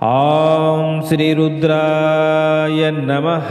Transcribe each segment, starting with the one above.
ओम श्री रुद्राय नमः।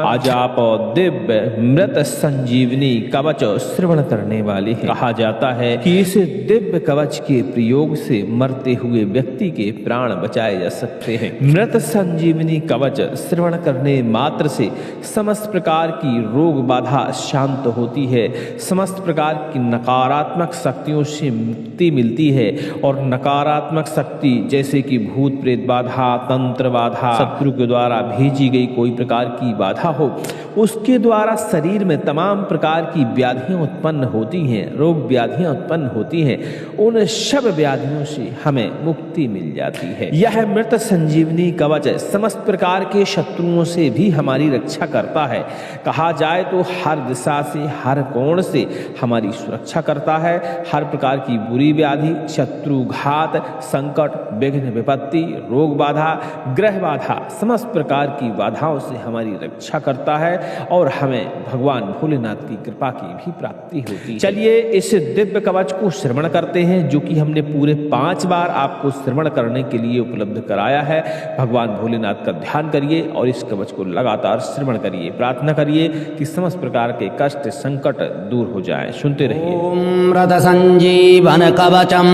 आज आप दिव्य मृत संजीवनी कवच श्रवण करने वाले हैं। कहा जाता है कि इस दिव्य कवच के प्रयोग से मरते हुए व्यक्ति के प्राण बचाए जा सकते हैं। मृत संजीवनी कवच श्रवण करने मात्र से समस्त प्रकार की रोग बाधा शांत होती है, समस्त प्रकार की नकारात्मक शक्तियों से मुक्ति मिलती है और नकारात्मक शक्ति जैसे कि भूत प्रेत बाधा, तंत्र बाधा, शत्रु के द्वारा भेजी गई कोई प्रकार की बाधा हो, उसके द्वारा शरीर में तमाम प्रकार की व्याधियां उत्पन्न होती हैं, रोग व्याधियां उत्पन्न होती हैं, उन सब व्याधियों से हमें मुक्ति मिल जाती है। यह मृत संजीवनी कवच समस्त प्रकार के शत्रुओं से भी हमारी रक्षा करता है। कहा जाए तो हर दिशा से, हर कोण से हमारी सुरक्षा करता है। हर प्रकार की बुरी व्याधि, शत्रु घात, संकट, विघ्न, विपत्ति, रोग बाधा, ग्रह बाधा, समस्त प्रकार की बाधाओं से हमारी रक्षा करता है और हमें भगवान भोलेनाथ की कृपा की भी प्राप्ति होती है। चलिए इस दिव्य कवच को श्रवण करते हैं, जो कि हमने पूरे 5 बार आपको श्रवण करने के लिए उपलब्ध कराया है। भगवान भोलेनाथ का ध्यान करिए और इस कवच को लगातार श्रवण करिए। प्रार्थना करिए कि समस्त प्रकार के कष्ट, संकट दूर हो जाए। सुनते रहिए। ओम रथ संजीवन कवचम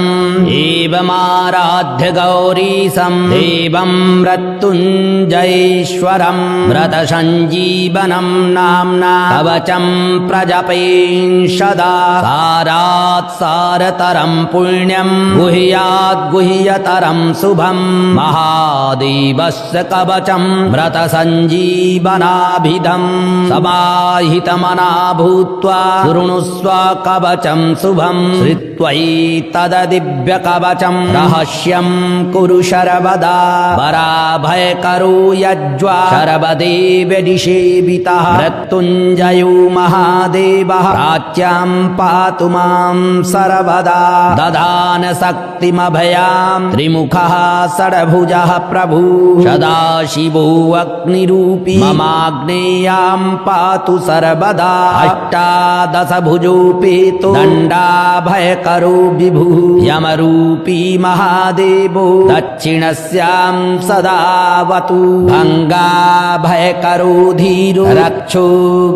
एवमाराध्य गौरीशं देवं मृत्युञ्जयेश्वरं व्रत संजीवनं नाम्ना कवचं प्रजपेन्सदा सारात् सारतरं पुण्यं गुह्यात् गुह्यतरं शुभं महादेवस्य कवचं व्रत संजीवनाभिधं समाहितमना भूत्वा शृणुष्व कवचं शुभं श्रुत्वैतद्दिव्य कवचं रहस्यं कुरु सर्वदा वराभयकरो यज्वा सर्वदेवनिषेवितः मृत्युञ्जयो महादेवः प्राच्यां पातु मां सर्वदा ददान शक्तिमभयां त्रिमुखः षड्भुजः प्रभुः सदाशिवो अग्निरूपी ममाग्नेयां पातु सर्वदा अष्टादशभुजोपेतो दण्डाभयकरो विभुः यमरूपी महादेवो दक्षिणस्यां सदावतु भङ्गाभयकरो धीरो रक्षो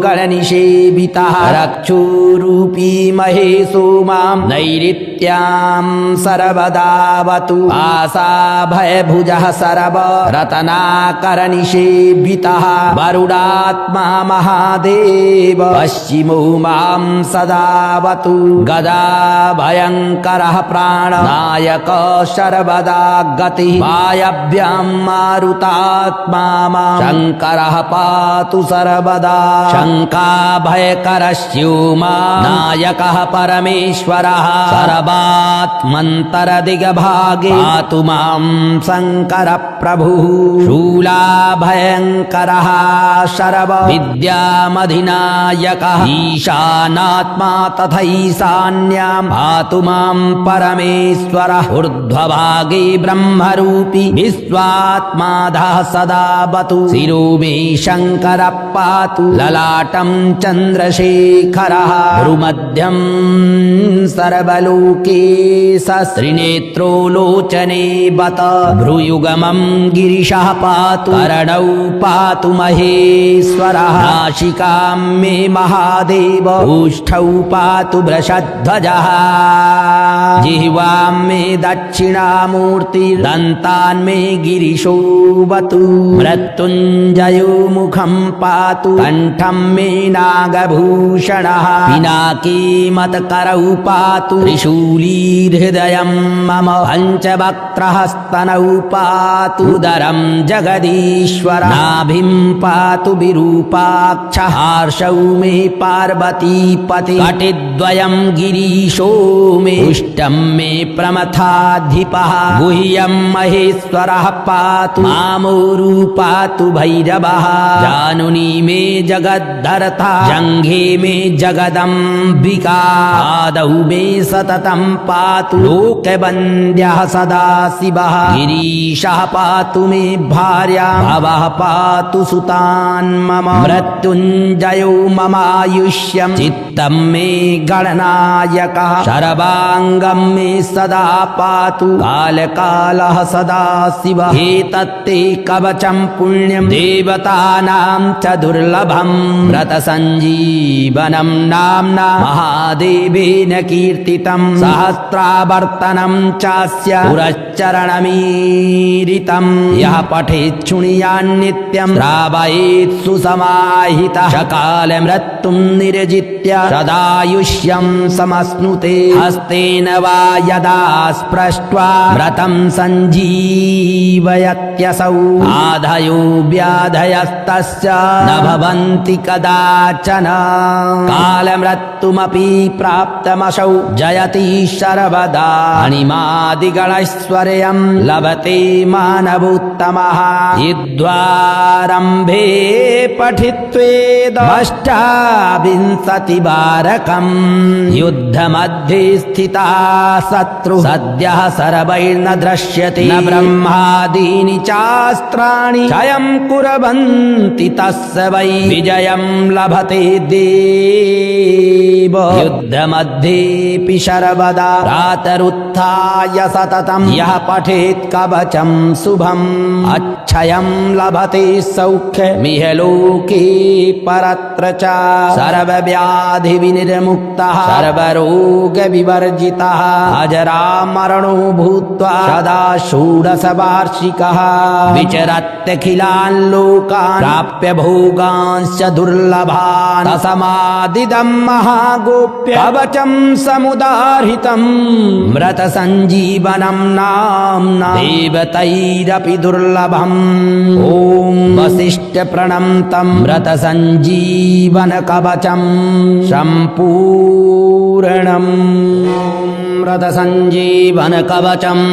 गणनिषेवितः रक्षोरूपी महेशो मां नैऋत्यां सर्वदावतु आशाभयभुजः सर्व रत्नाकरनिषेवितः वरुडात्मा महादेव पश्चिमो मां सदावतु गदाभयङ्करः प्राणनायक सर्वदा गतिः वायव्यां मारुतात्मा मां शङ्करः पातु सर्वदा शङ्काभयकरस्यो नायकः परमेश्वरः सर्वात्मन्तरदिग्भागे पातु मां शङ्कर प्रभुः शूलाभयङ्करः सर्वविद्यामधिनायकः ईशानात्मा तथैशान्यां पातु मां परमेश्वरः ऊर्ध्वभागे ब्रह्मरूपी विश्वात्माधः सदावतु शिरो मे शङ्कर पातु ललाटं चन्द्रशेखरः भ्रुमध्यं सर्वलोके सस्त्रिनेत्रो लोचने बत भ्रुयुगमं गिरिशः पातु करणौ पातु महेश्वरः नासिकां मे महादेव ओष्ठौ पातु वृषध्वजः जिह्वां मे दक्षिणामूर्तिर्दन्तान् मे गिरिशोऽवतु मृत्युञ्जयो मुखं पातु कण्ठं मे नागभूषणः पिनाकी मत्करौ पातु त्रिशूलीहृदयं मम पञ्चवक्त्रः स्तनौ पातु उदरं जगदीश्वर नाभिं पातु विरूपाक्षः हार्शौ मे पार्वतीपति कटिद्वयं गिरीशो मे उष्टं मे प्रमथाधिपः गुह्यं महेश्वरः पातु मामोरु पातु भैरवः जानुनी मे जगद्धर्ता जङ्घे मे जगदम्बिका आदौ मे सततं पातु लोकवन्द्यः सदा शिवः गिरीशः पातु मे भार्या भवः पातु सुतान् मम मृत्युञ्जयो ममायुष्यं चित्तं मे गणनायकः सर्वाङ्गं मे सदा पातु कालकालः सदा शिवः एतत्ते कवचं पुण्यं देवतानां च दुर्लभं व्रतसञ्जीवनं नाम्ना महादेवेन कीर्तितं सहस्रावर्तनं चास्य पुरश्चरणमीरितं यः पठेत् शृणुयान्नित्यं श्रावयेत् सुसमाहितः सकाले मृत्युं निर्जित्य सदायुष्यं समश्नुते हस्तेन वा यदा स्पृष्ट्वा व्रतं सञ्जीवयत्यसौ आधयो व्याधयस्तस्य न भवन्ति कदाचन कालमृत्युमपि प्राप्तमसौ जयति सर्वदा अणिमादिगणैश्वर्यं लभते मानवोत्तमः यद्वारम्भे पठित्वेदष्टाविंशतिवारकम् युद्धमध्ये स्थिता शत्रु सद्यः सर्वैर्न दृश्यते न ब्रह्मादीनि चास्त्राणि क्षयं कुर्वन्ति तस्य वै विजयं लभते देव युद्धमध्येऽपि सर्वदा प्रातरुत्थाय सततं यः पठेत् कवचं शुभम् अक्षयं लभते सौख्यमिह लोके परत्र च सर्वव्याधिविनिर्मुक्तः सर्वरोगविवर्जितः अजरामरणो भूत्वा सदा षोडशवार्षिकः विचरत्यखिलान् लोकान् प्राप्य भोगांश्च दुर्लभान् तस्मादिदं महागोप्य कवचं समुदाहृतं व्रतसञ्जीवनं नाम्ना देवतैरपि दुर्लभम् ॐ वसिष्ठप्रणन्तं व्रतसञ्जीवनकवचं सम्पूर्णम् व्रतसञ्जीवनकवचम्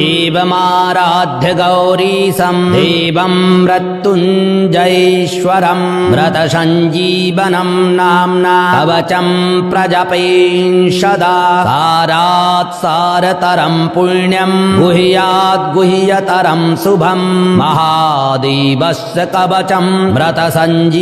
एवमाराध्य गौरीशं देवं मृत्युञ्जयेश्वरं व्रतसञ्जीवनं नाम्ना कवचं प्रजपेन् सदा सारात् सारतरं पुण्यं गुह्यात् गुह्यतरं शुभं महादेवस्य कवचं व्रतसञ्जीवनाभिधं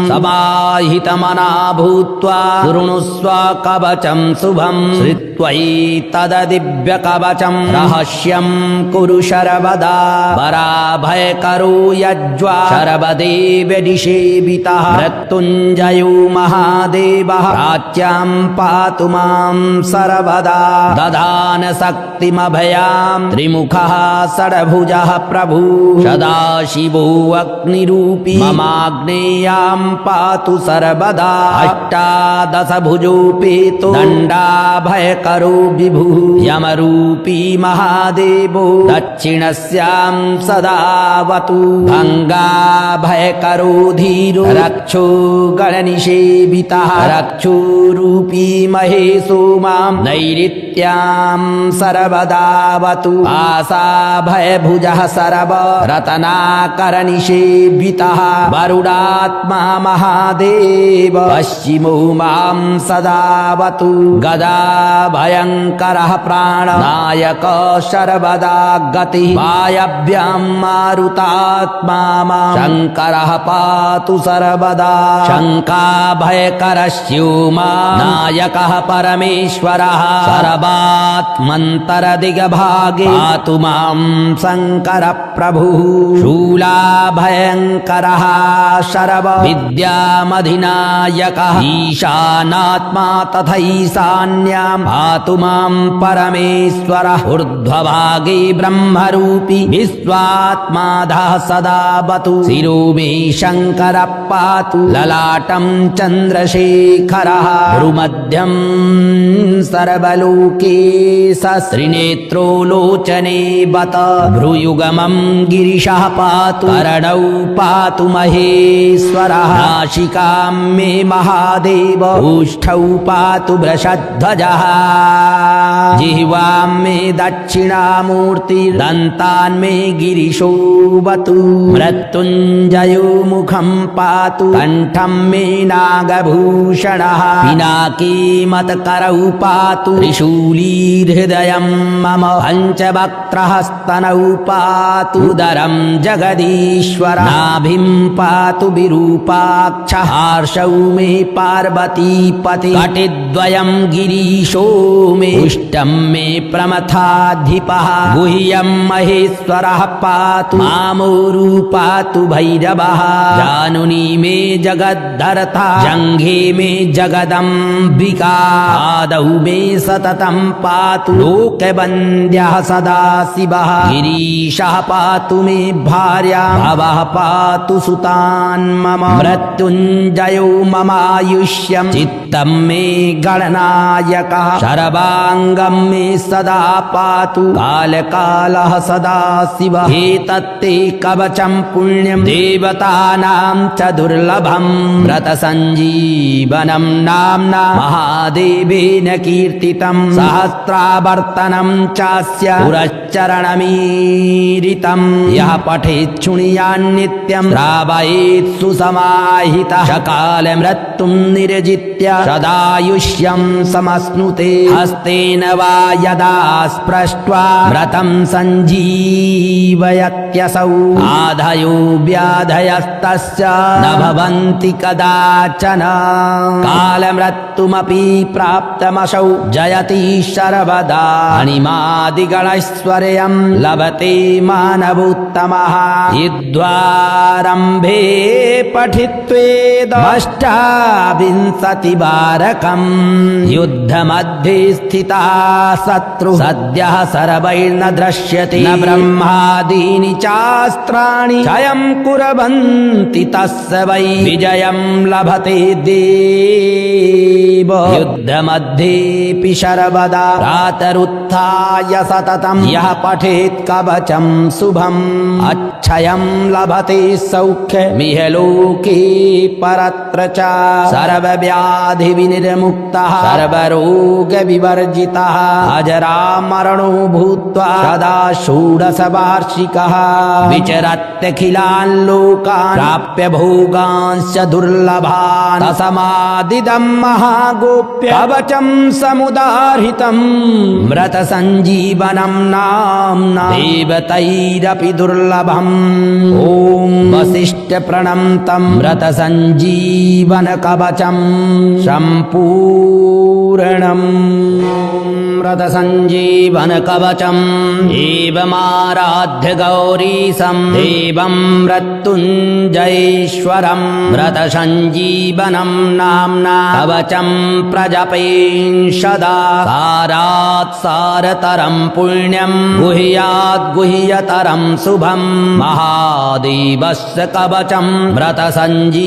समाहितमना भूत्वा शृणुष्व कवचं शुभं श्रुत्वैतद्दिव्यकवचं रहस्यं कुरु सर्वदा पराभयकरो यज्वा सर्वदेवनिषेवितः मृत्युञ्जयो महादेवः प्राच्यां पातु मां सर्वदा दधान शक्तिमभयां त्रिमुखः षड्भुजः प्रभुः सदाशिवो अग्निरूपी ममाग्नेयां पातु सर्वदा अष्टादशभुजोपेतो दण्डाभयकरो विभुः यमरूपी महादेवो दक्षिणस्यां सदावतु भङ्गाभयकरो धीरो रक्षो गणनिषेवितः रक्षोरूपी महेशो मां नैऋत्यां सर्वदावतु आशाभयभुजः सर्व रत्नाकरनिषेवितः वरुडात्मा महादेव पश्चिमो मां सदावतु गदा भयङ्करः प्राणनायक सर्वदा गतिः वायव्यां मारुतात्मा मां शङ्करः पातु सर्वदा शङ्काभयकरस्यो नायकः परमेश्वरः सर्वात्मन्तरदिगभागे पातु मां शङ्कर प्रभुः शूलाभयङ्करः सर्व विद्यामधिनायकः ईशानात्मा तथैशान्यां पातु मां परमेश्वरः ऊर्ध्वभागे ब्रह्मरूपी विश्वात्माधः सदावतु शिरो मे शङ्कर पातु ललाटं चन्द्रशेखरः भ्रुमध्यं सर्वलोके सस्त्रिनेत्रो लोचने बत भ्रुयुगमं गिरिशः पातु करणौ पातु महेश्वरः नासिकां मे महादेव ओष्ठौ पातु वृषध्वजः जिह्वां मे दक्षिणामूर्तिर्दन्तान् मे गिरिशोऽवतु मृत्युञ्जयो मुखं पातु कण्ठं मे नागभूषणः पिनाकी मत्करौ पातु त्रिशूलीर्हृदयं मम पञ्चवक्त्रहस्तनौ पातु उदरं जगदीश्वर नाभिं पातु विरूपाक्षः पार्श्वौ मे पार्वतीपति कटिद्वयं गिरीशो मे उष्टं मे प्रमथाधिपः गुह्यं महेश्वरः पातु मामोरु पातु भैरवः जानुनी मे जगद्धर्ता जङ्घे मे जगदम्बिका आदौ मे सततं पातु लोकवन्द्यः सदा शिवः गिरीशः पातु मे भार्या भवः पातु सुतान् मम मृत्युञ्जयो ममायुष्यं चित्तं मे गणनायकः शर्वाङ्गं मे सदा पातु कालकालः सदा शिवः एतत्ते कवचं पुण्यं देवतानां च दुर्लभं व्रतसञ्जीवनं नाम्ना महादेवेन कीर्तितं सहस्रावर्तनं चास्य पुरश्चरणमीरितं यः पठेत् शृणुयान्नित्यं श्रावयेत् सुसमाहितः सकाल मृत्युं निर्जित्य सदायुष्यं समश्नुते हस्तेन वा यदा स्पृष्ट्वा व्रतं सञ्जीवयत्यसौ आधयो व्याधयस्तस्य न भवन्ति कदाचन कालमृत्युमपि प्राप्तमसौ जयति सर्वदा अणिमादिगणैश्वर्यं लभते मानवोत्तमः युद्धारम्भे पठित्वेदष्टाविंशतिवारकम् युद्धमध्ये स्थितः शत्रुः सद्यः सर्वैर्न दृश्यते न ब्रह्मादीनि चास्त्राणि क्षयं कुर्वन्ति तस्य वै विजयं लभते देव युद्धमध्येऽपि सर्वदा प्रातरुत्थाय सततं यः पठेत् कवचं शुभम् अक्षयं लभते सौख्यमिह लोके परत्र च सर्वव्याधिविनिर्मुक्तः सर्वरोगविवर्जितः अजरामरणो भूत्वा सदा षोडशवार्षिकः विचरत्यखिलान् लोकान् प्राप्य भोगांश्च दुर्लभान् तस्मादिदं महागोप्य कवचं समुदाहृतं व्रतसञ्जीवनं नाम्ना देवतैरपि दुर्लभम् ॐ वसिष्ठप्रणन्तं व्रतसञ्जीवनकवचं सम्पूर्णम् व्रतसञ्जीवनकवचम् एवमाराध्य गौरीशं देवं मृत्युञ्जयेश्वरं व्रतसञ्जीवनं नाम्ना कवचं प्रजपेन्सदा सारात् सारतरं पुण्यं गुह्यात् गुह्यतरं शुभं महादेवस्य कवचं व्रतसञ्जीवनाभिधं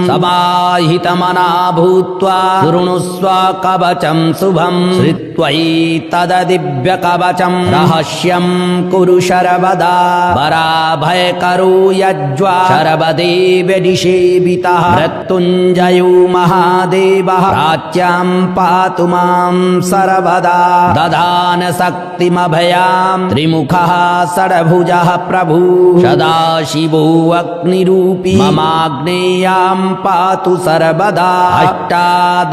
समाहितमना भूत्वा शृणुस्व कवचं शुभं श्रुत्वैतद्दिव्यकवचं रहस्यं कुरु सर्वदा पराभयकरो यज्वा सर्वदेव निषेवितः मृत्युञ्जयो महादेवः प्राच्यां पातु मां सर्वदा दधान शक्तिमभयां त्रिमुखः षड्भुजः प्रभु सदाशिवो अग्निरूपी ममाग्नेयां पातु सर्वदा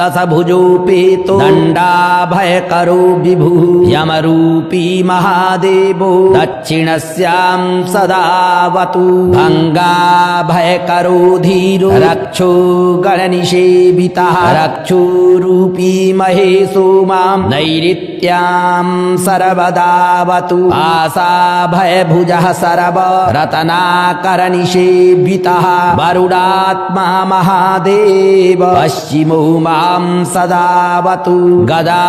अष्टादशभुजोपेतो दण्डाभयकरो विभुः यमरूपी महादेवो दक्षिणस्यां सदावतु भङ्गाभयकरो धीरो रक्षो गणनिषेवितः रक्षोरूपी महेशो मां नैऋत्यां सर्वदावतु आशाभयभुजः सर्व रत्नाकरनिषेवितः वरुडात्मा महादेव पश्चिमो मां सदावतु गदा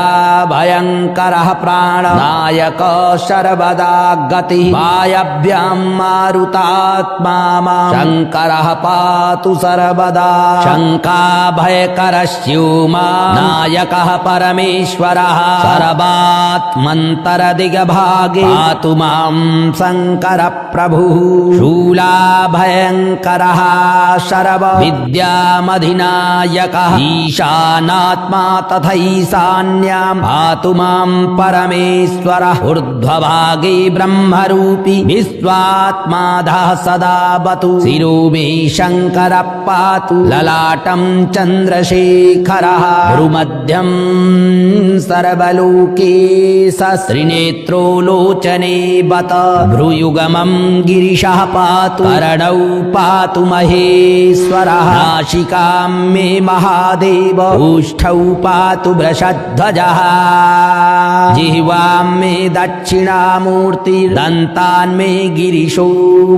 भयङ्करः प्राणनायक सर्वदा गतिः वायव्यां मारुतात्मा मां शङ्करः पातु सर्वदा शङ्काभयकरस्योमा नायकः परमेश्वरः सर्वात्मन्तरदिगभागे पातु मां शङ्कर प्रभुः शूलाभयङ्करः सर्वविद्यामधिनायकः ईशा प्रधानात्मा तथैशान्यां पातु मां परमेश्वरः ऊर्ध्वभागे ब्रह्मरूपी विश्वात्माधः सदा बतु शिरो मे शङ्करः पातु ललाटं चन्द्रशेखरः भ्रुमध्यं सर्वलोकेश त्रिनेत्रो लोचने बत भ्रूयुगमं गिरिशः पातु करणौ पातु महेश्वरः नासिकां मे महादेव ओष्ठौ पातु वृषध्वजः जिह्वां मे दक्षिणामूर्तिर्दन्तान् मे गिरिशो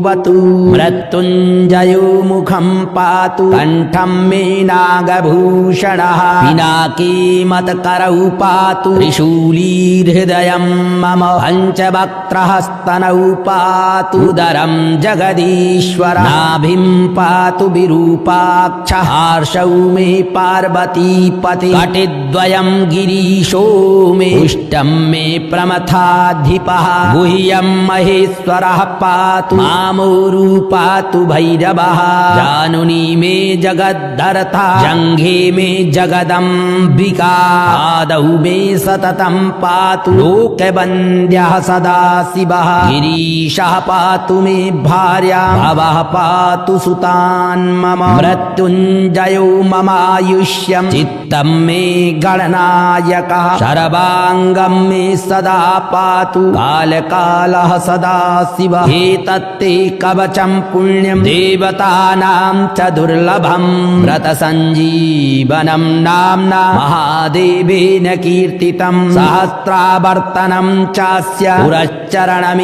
बतु मृत्युञ्जयो मुखं पातु कण्ठं मे नागभूषणः पिनाकी मत्करौ पातु त्रिशूलीर्हृदयं मम पञ्चवक्त्रहस्तनौ पातु उदरं जगदीश्वर नाभिं पातु विरूपाक्षः हार्षौ मे पार्वतीपति कटिद्वयं गिरीशो मे उष्टं मे प्रमथाधिपः गुह्यं महेश्वरः पातु मामोरु पातु भैरवः जानुनी मे जगद्धर्ता जङ्घे मे जगदम्बिका आदौ मे सततं पातु लोकवन्द्यः सदा शिवः गिरीशः पातु मे भार्या भवः पातु सुतान् मम मृत्युञ्जयो ममायुष्यं चित्तं मे गणनायकः शरवाङ्गं मे सदा पातु कालकालः सदा शिवः एतत्ते कवचं पुण्यं देवतानां च दुर्लभं व्रतसञ्जीवनं नाम्ना महादेवेन कीर्तितं सहस्रावर्तनं चास्य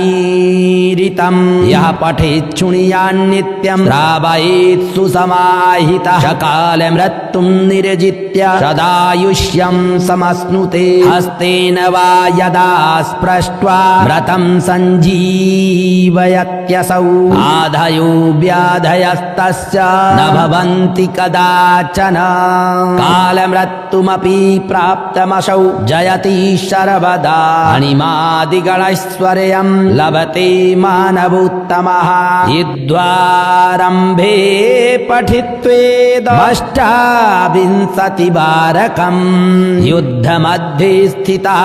पुरश्चरणमीरितं यः पठेत् शृणुयान्नित्यं श्रावयेत् सुसमाहितः सकाल मृत्युं निर्जित्य सदायुष्यं समश्नुते हस्तेन वा यदा स्पृष्ट्वा व्रतं सञ्जीवयत्यसौ आधयो व्याधयस्तस्य न भवन्ति कदाचन कालमृत्युमपि प्राप्तमसौ जयति सर्वदा अणिमादिगणैश्वर्यं लभते मानवोत्तमः यद्वारम्भे पठित्वेदष्टाविंशतिवारकं युद्धमध्ये स्थितः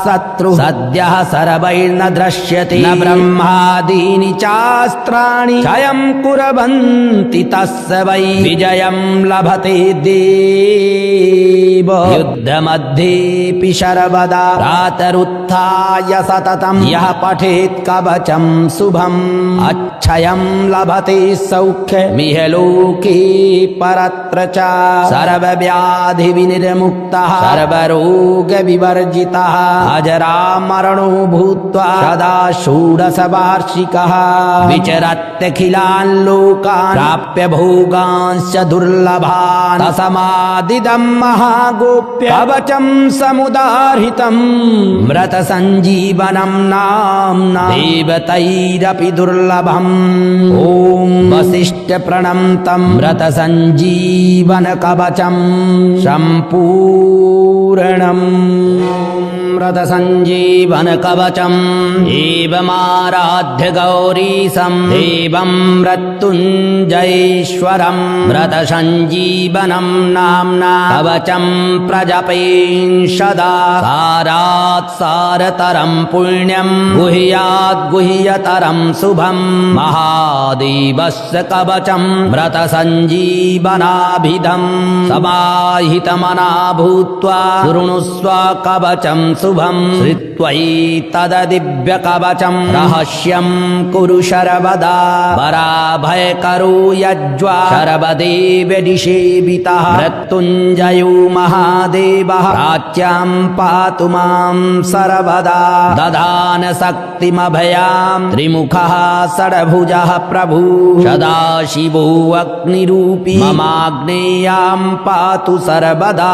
शत्रु सद्यः सर्वैर्न दृश्यते न ब्रह्मादीनि चास्त्राणि क्षयं कुर्वन्ति तस्य वै विजयं लभते देव युद्धमध्येऽपि सर्वदा प्रातरुत्थाय सततं यः पठेत् कवचं शुभम् अक्षयं लभते सौख्यमिह लोके परत्र च सर्वव्याधिविनिर्मुक्तः सर्वरोगविवर्जितः अजरामरणो भूत्वा सदा षोडशवार्षिकः विचरत्यखिलान् लोकान् प्राप्य भोगांश्च दुर्लभान् तस्मादिदं महागोप्य कवचं समुदाहृतं व्रतसञ्जीवनं नाम्ना देवतैरपि दुर्लभम् ॐ वसिष्ठप्रणन्तं व्रतसञ्जीवनकवचं सम्पूर्णम् व्रतसञ्जीवनकवचम् एवमाराध्य गौरीशं देवं मृत्युञ्जयेश्वरं व्रतसञ्जीवनं नाम्ना कवचं प्रजपेन्सदा सारात् सारतरं पुण्यं गुह्यात् गुह्यतरं शुभं महादेवस्य कवचं व्रतसञ्जीवनाभिधं समाहितमना भूत्वा शृणुस्व कवचं शुभं श्रुत्वैतद्दिव्यकवचं रहस्यं कुरु सर्वदा पराभयकरो यज्वा सर्वदेवनिषेवितः मृत्युञ्जयो महादेवः प्राच्यां पातु मां सर्वदा ददान शक्तिमभयां त्रिमुखः षड्भुजः प्रभु सदाशिवो अग्निरूपी ममाग्नेयां पातु सर्वदा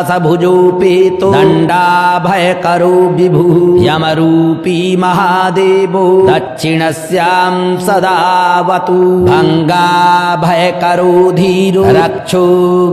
अष्टादशभुजोपेतो दण्ड रुद्राभयकरो विभुः यमरूपी महादेवो दक्षिणस्यां सदावतु भङ्गाभयकरो धीरो रक्षो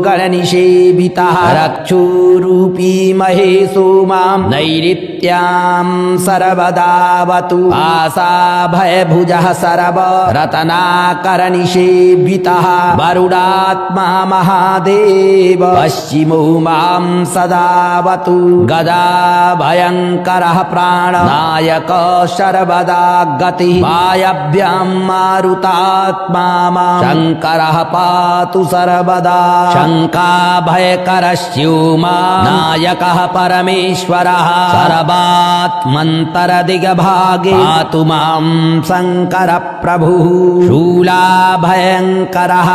गणनिषेवितः रक्षोरूपी महेशो मां नैऋत्यां सर्वदावतु आशाभयभुजः सर्व रत्नाकरनिषेवितः वरुडात्मा महादेव पश्चिमो मां सदावतु गदाभयङ्करः प्राणनायक सर्वदा गतिः वायव्यां मारुतात्मा मां शङ्करः पातु सर्वदा शङ्काभयकरस्यो नायकः परमेश्वरः सर्वात्मन्तरदिग्भागे पातु मां शङ्कर प्रभुः शूलाभयङ्करः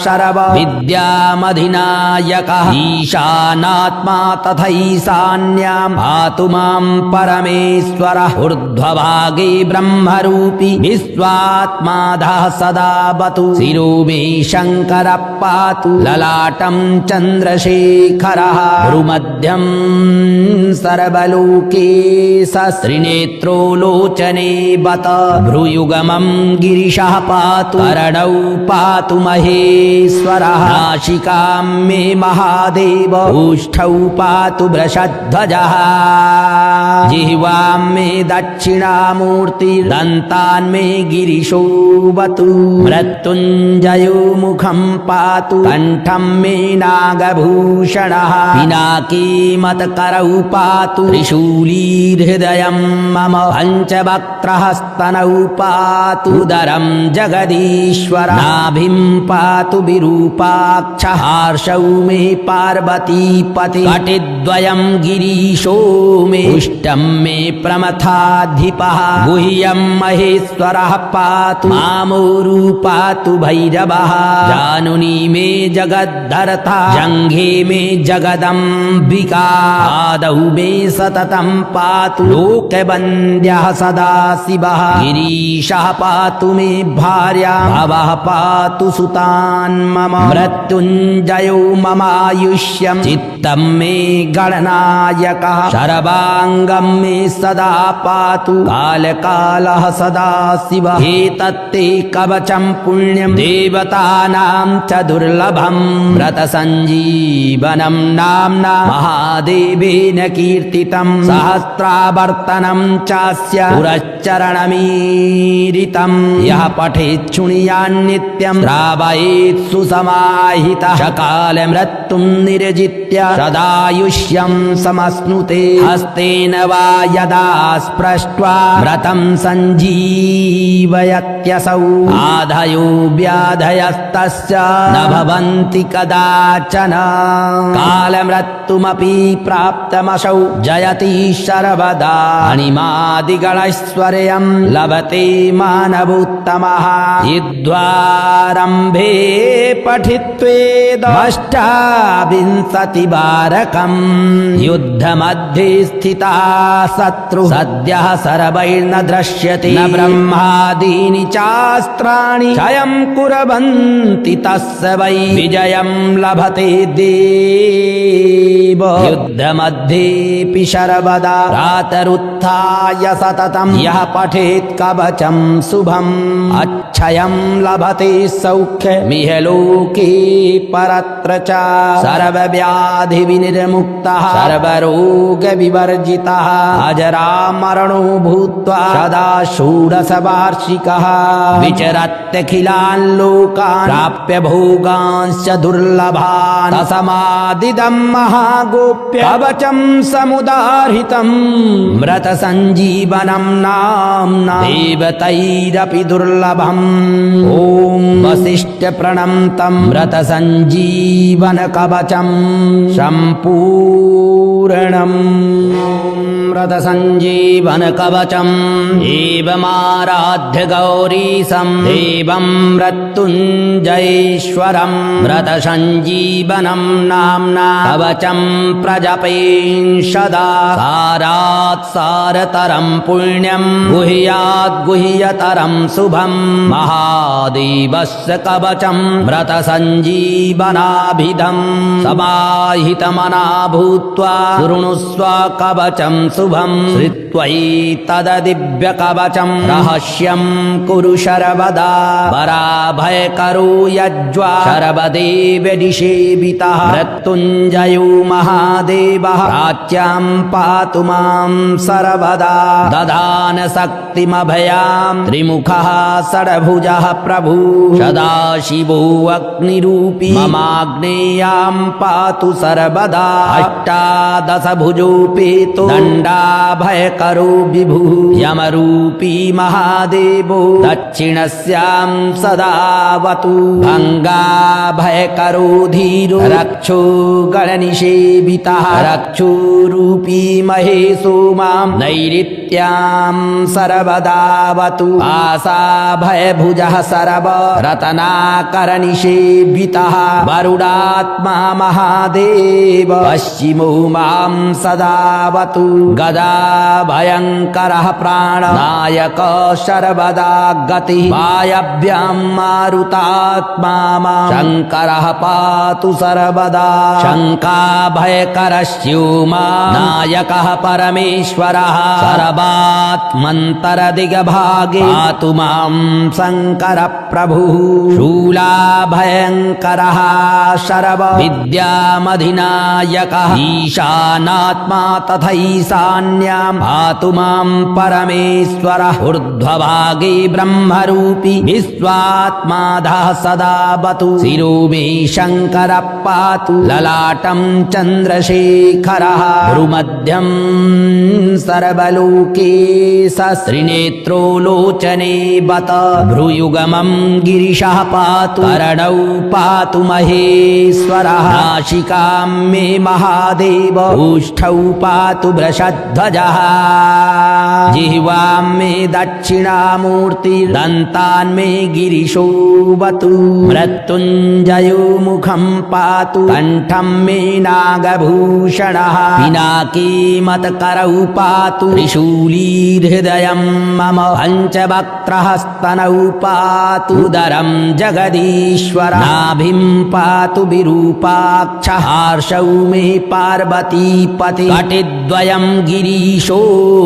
सर्व विद्यामधिनायकः ईशानात्मा तथैशान्यां पातु मां परमेश्वरः ऊर्ध्वभागे ब्रह्मरूपी विश्वात्माधः सदावतु शिरो मे शङ्करः पातु ललाटं चन्द्रशेखरः भ्रुमध्यं सर्वलोके सस्त्रिनेत्रो लोचने बत भ्रूयुगमं गिरिशः पातु करणौ पातु महेश्वरः नासिकां मे महादेव ओष्ठौ पातु वृषध्वजः जिह्वां मे दक्षिणामूर्तिर्दन्तान् मे गिरिशोऽवतु मृत्युञ्जयो मुखं पातु कण्ठं मे नागभूषणः पिनाकी मत्करौ पातु त्रिशूलीहृदयं मम पञ्चवक्त्रहस्तनौ पातु उदरं जगदीश्वर नाभिं पातु विरूपाक्षः पार्श्वौ मे पार्वतीपति कटिद्वयं गिरीशो मे उष्टं मे प्रमथाधिपः गुह्यं महेश्वरः पातु मामोरु पातु भैरवः जानुनी मे जगद्धर्ता जङ्घे मे जगदम्बिका आदौ मे सततं पातु लोकवन्द्यः सदा शिवः गिरीशः पातु मे भार्या भवः पातु सुतान् मम मृत्युञ्जयो ममायुष्यं चित्तं मे गणनायकः सर्वाङ्गं मे सदा पातु कालकालः सदा शिवः एतत्ते कवचं पुण्यं देवतानां च दुर्लभं व्रतसञ्जीवनं नाम्ना महादेवेन कीर्तितं सहस्रावर्तनं चास्य पुरश्चरणमीरितं यः पठेत् शृणुयान्नित्यं श्रावयेत् सुसमाहितः सकाल मृत्युं निर्जित्य सदायुष्यं समश्नुते हस्तेन वा यदा स्पृष्ट्वा व्रतं सञ्जीवयत्यसौ आधयो व्याधयस्तस्य न भवन्ति कदाचन कालमृत्युमपि प्राप्तमसौ जयति सर्वदा अणिमादिगणैश्वर्यं लभते मानवोत्तमः युद्धारम्भे पठित्वेदष्टाविंशतिवारकं युद्धमध्ये स्थिता शत्रु सद्यः सर्वैर्न दृश्यते न ब्रह्मादीनि चास्त्राणि क्षयं कुर्वन्ति तस्य वै विजयं लभते देव युद्धमध्येऽपि सर्वदा प्रातरुत्थाय सततं यः पठेत् कवचं शुभम् अक्षयं लभते सौख्यमिह लोके परत्र च सर्वव्याधिविनिर्मुक्तः सर्वरोगविवर्जितः अजरामरणो भूत्वा सदा षोडशवार्षिकः विचरत्यखिलान् लोकान् प्राप्य भोगांश्च दुर्लभान् असमादिदं महागोप्य कवचं समुदाहृतं मृतसञ्जीवनं नाम्ना देवतैरपि दुर्लभम् ॐ वसिष्ठप्रणन्तं मृतसञ्जीवनकवचं सम्पूर्णम् मृतसञ्जीवनकवचम् एवमाराध्य गौरीशं देवं मृत्युञ्जयेश्वरं मृतसञ्जीवनं नाम्ना कवचं प्रजपेन् सदा सारात् सारतरं पुण्यं गुह्यात् गुह्यतरं शुभं महादेवस्य कवचं मृतसञ्जीवनाभिधं समाहितमना भूत्वा शृणुष्व कवचं शुभं श्रुत्वैतद्दिव्यकवचं रहस्यं कुरु सर्वदा वराभयकरो यज्वा सर्वदेव निषेवितः मृत्युञ्जयो महादेवः प्राच्यां पातु मां सर्वदा ददान शक्तिमभयां त्रिमुखः षड्भुजः प्रभु सदाशिवो अग्निरूपी ममाग्नेयां पातु सर्वदा अष्टादशभुजोपेतो दण्डाभयकरो विभुः यमरूपी महादेवो दक्षिणस्यां सदावतु भङ्गाभयकरो धीरो रक्षो गणनिषेवितः रक्षोरूपी महेशो मां नैऋत्यां सर्वदावतु आशाभयभुजः सर्व रत्नाकरनिषेवितः वरुडात्मा महादेव पश्चिमो मां सदावतु गदाभयङ्करः प्राणनायक सर्वदा गतिः वायव्यां मारुतात्मा मां शङ्करः पातु सर्वदा शङ्काभयकरस्यो नायकः परमेश्वरः सर्वात्मन्तरदिग्भागे पातु मां शङ्कर प्रभुः शूलाभयङ्करः सर्व विद्यामधिनायकः ईशानात्मा तथैशान्यां पातु मां परमेश्वरः ऊर्ध्वभागे ब्रह्मरूपी विश्वात्माधः सदावतु शिरो मे शङ्कर पातु ललाटं चन्द्रशेखरः भ्रुमध्यं सर्वलोके सश्रीनेत्रो लोचने बत भ्रूयुगमं गिरिशः पातु करणौ पातु महेश्वरः नासिकां मे महादेव ओष्ठौ पातु वृषध्वजः जिह्वां मे दक्षिणामूर्तिर्दन्तान् मे गिरिशोऽवतु मृत्युञ्जयो मुखं पातु कण्ठं मे नागभूषणः पिनाकी मत्करौ पातु त्रिशूलीहृदयं मम पञ्चवक्त्रहस्तनौ पातु उदरं जगदीश्वर नाभिं पातु विरूपाक्षः हार्षौ मे पार्वतीपति कटिद्वयं गिरीशो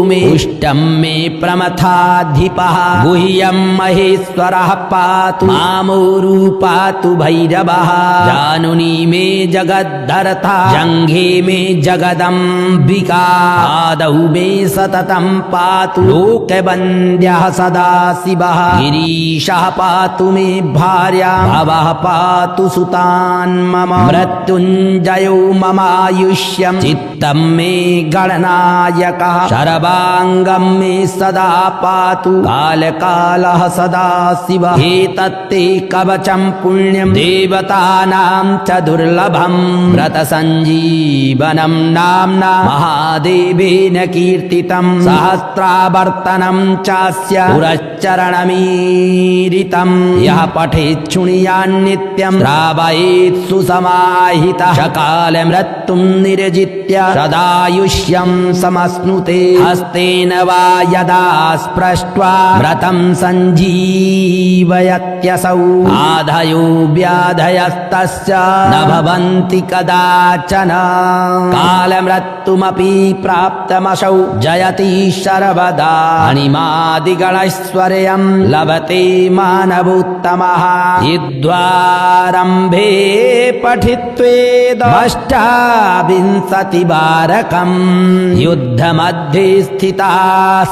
मे उष्टं मे प्रमथाधिपः गुह्यं महेश्वरः पातु मामोरु पातु भैरवः जानुनी मे जगद्धर्ता जङ्घे मे जगदम्बिका आदौ मे सततं पातु लोकवन्द्यः सदा शिवः गिरीशः पातु मे भार्या भवः पातु सुतान् मम मृत्युञ्जयो ममायुष्यं चित्तं मे गणनायकः सर्वाङ्गं मे सदा पातु कालकालः सदा शिवः एतत्ते कवचं पुण्यं देवतानां च दुर्लभं व्रतसञ्जीवनं नाम्ना महादेवेन कीर्तितं सहस्रावर्तनं चास्य पुरश्चरणमीरितं यः पठेत् शृणुयान्नित्यं श्रावयेत् सुसमाहितः सकाल मृत्युं निर्जित्य सदायुष्यं समश्नुते हस्तेन वा यदा स्पृष्ट्वा व्रतं सञ्जीवयत्यसौ आधयो व्याधयस्तस्य न भवन्ति कदाचन कालमृत्युमपि प्राप्तमसौ जयति सर्वदा अणिमादिगणैश्वर्यं लभते मानवोत्तमः युद्धारम्भे पठित्वेदष्टाविंशतिवारकम् युद्धमध्ये स्थिता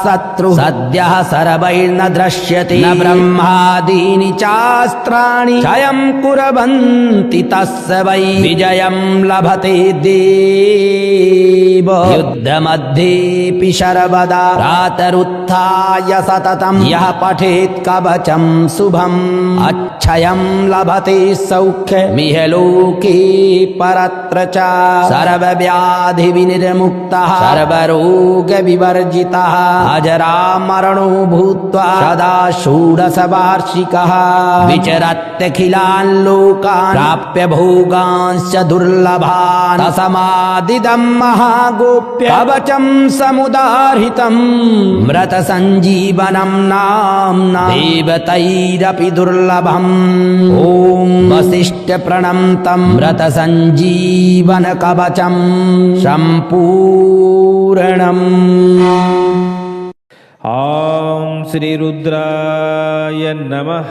शत्रु सद्यः सर्वैर्न दृश्यते न ब्रह्मादीनि चास्त्राणि क्षयं कुर्वन्ति तस्य वै विजयं लभते देव युद्धमध्येऽपि सर्वदा प्रातरुत्थाय सततं यः पठेत् कवचं शुभम् अक्षयं लभते सौख्यमिह लोके परत्र च सर्वव्याधिविनिर्मुक्तः सर्वरोगविवर्जितः अजरामरणो भूत्वा सदा षोडशवार्षिकः विचरत्यखिलान् लोकान् प्राप्य भोगांश्च दुर्लभान् तस्मादिदं महागोप्य कवचं समुदाहृतं व्रतसञ्जीवनं नाम्ना देवतैरपि दुर्लभम् ॐ वसिष्ठप्रणन्तं व्रतसञ्जीवनकवचम् सम्पूर्णम्। ओम श्री रुद्राय नमः।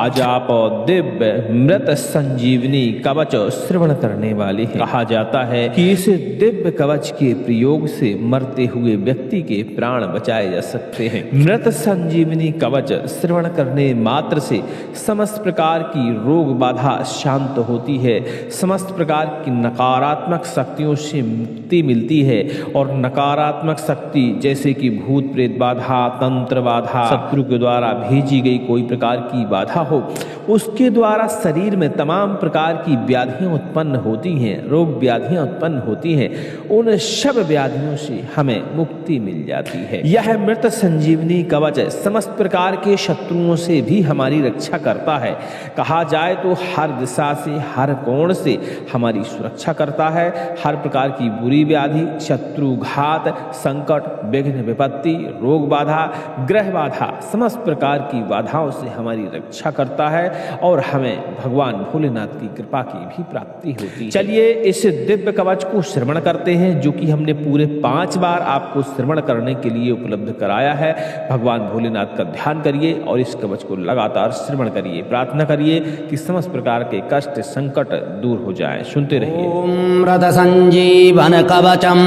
आज आप दिव्य मृत संजीवनी कवच श्रवण करने वाले हैं। कहा जाता है कि इस दिव्य कवच के प्रयोग से मरते हुए व्यक्ति के प्राण बचाए जा सकते हैं। मृत संजीवनी कवच श्रवण करने मात्र से समस्त प्रकार की रोग बाधा शांत होती है, समस्त प्रकार की नकारात्मक शक्तियों से मुक्ति मिलती है और नकारात्मक शक्ति जैसे कि भूत प्रेत बाधा, तंत्र बाधा, शत्रु के द्वारा भेजी गई कोई प्रकार की बाधा हो, उसके द्वारा शरीर में तमाम प्रकार की व्याधियां उत्पन्न होती हैं, रोग व्याधियां उत्पन्न होती हैं, उन सब व्याधियों से हमें मुक्ति मिल जाती है। यह मृत संजीवनी कवच समस्त प्रकार के शत्रुओं से भी हमारी रक्षा करता है। कहा जाए तो हर दिशा से, हर कोण से हमारी सुरक्षा करता है। हर प्रकार की बुरी व्याधि, शत्रु घात, संकट, विघ्न, विपत्ति, रोग बाधा, ग्रह बाधा, समस्त प्रकार की बाधाओं से हमारी रक्षा करता है और हमें भगवान भोलेनाथ की कृपा की भी प्राप्ति होती है। चलिए इस दिव्य कवच को श्रवण करते हैं, जो कि हमने पूरे 5 बार आपको श्रवण करने के लिए उपलब्ध कराया है। भगवान भोलेनाथ का ध्यान करिए और इस कवच को लगातार श्रवण करिए। प्रार्थना करिए कि समस्त प्रकार के कष्ट संकट दूर हो जाए। सुनते रहिए। ओम मृत संजीवन कवचम्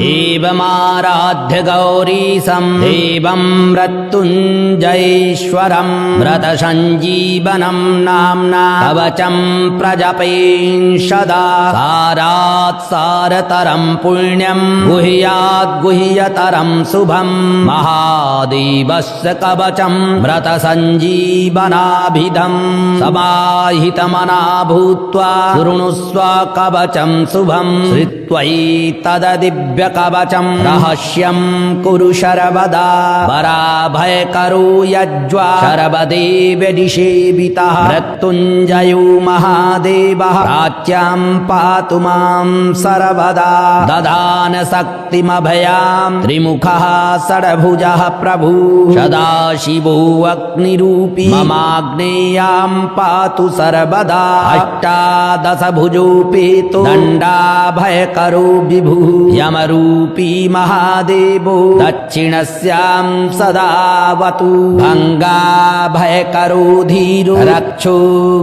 एवमाराध्य गौरीशम् देवं मृत्युञ्जयेश्वरम् मृत संजीवनं नाम्ना कवचं प्रजपेन्सदा सारात् सारतरं पुण्यं गुह्यात् गुह्यतरं शुभं महादेवस्य कवचं मृत संजीवनाभिधम् समाहितमना भूत्वा शृणुष्व कवचं शुभं श्रुत्वैतद्दिव्य कवचं रहस्यं कुरु सर्वदा वराभयकरो यज्वा सर्वदेव निषेवितः मृत्युञ्जयो महादेवः प्राच्यां पातु मां सर्वदा ददान शक्तिमभयां त्रिमुखः षड्भुजः प्रभु सदाशिवो अग्निरूपी ममाग्नेयां पातु सर्वदा अष्टादशभुजोपेतो दण्डाभयकरो विभुः यमरूपी महादेवो दक्षिणस्यां सदावतु भङ्गाभयकरो धीरो रक्षो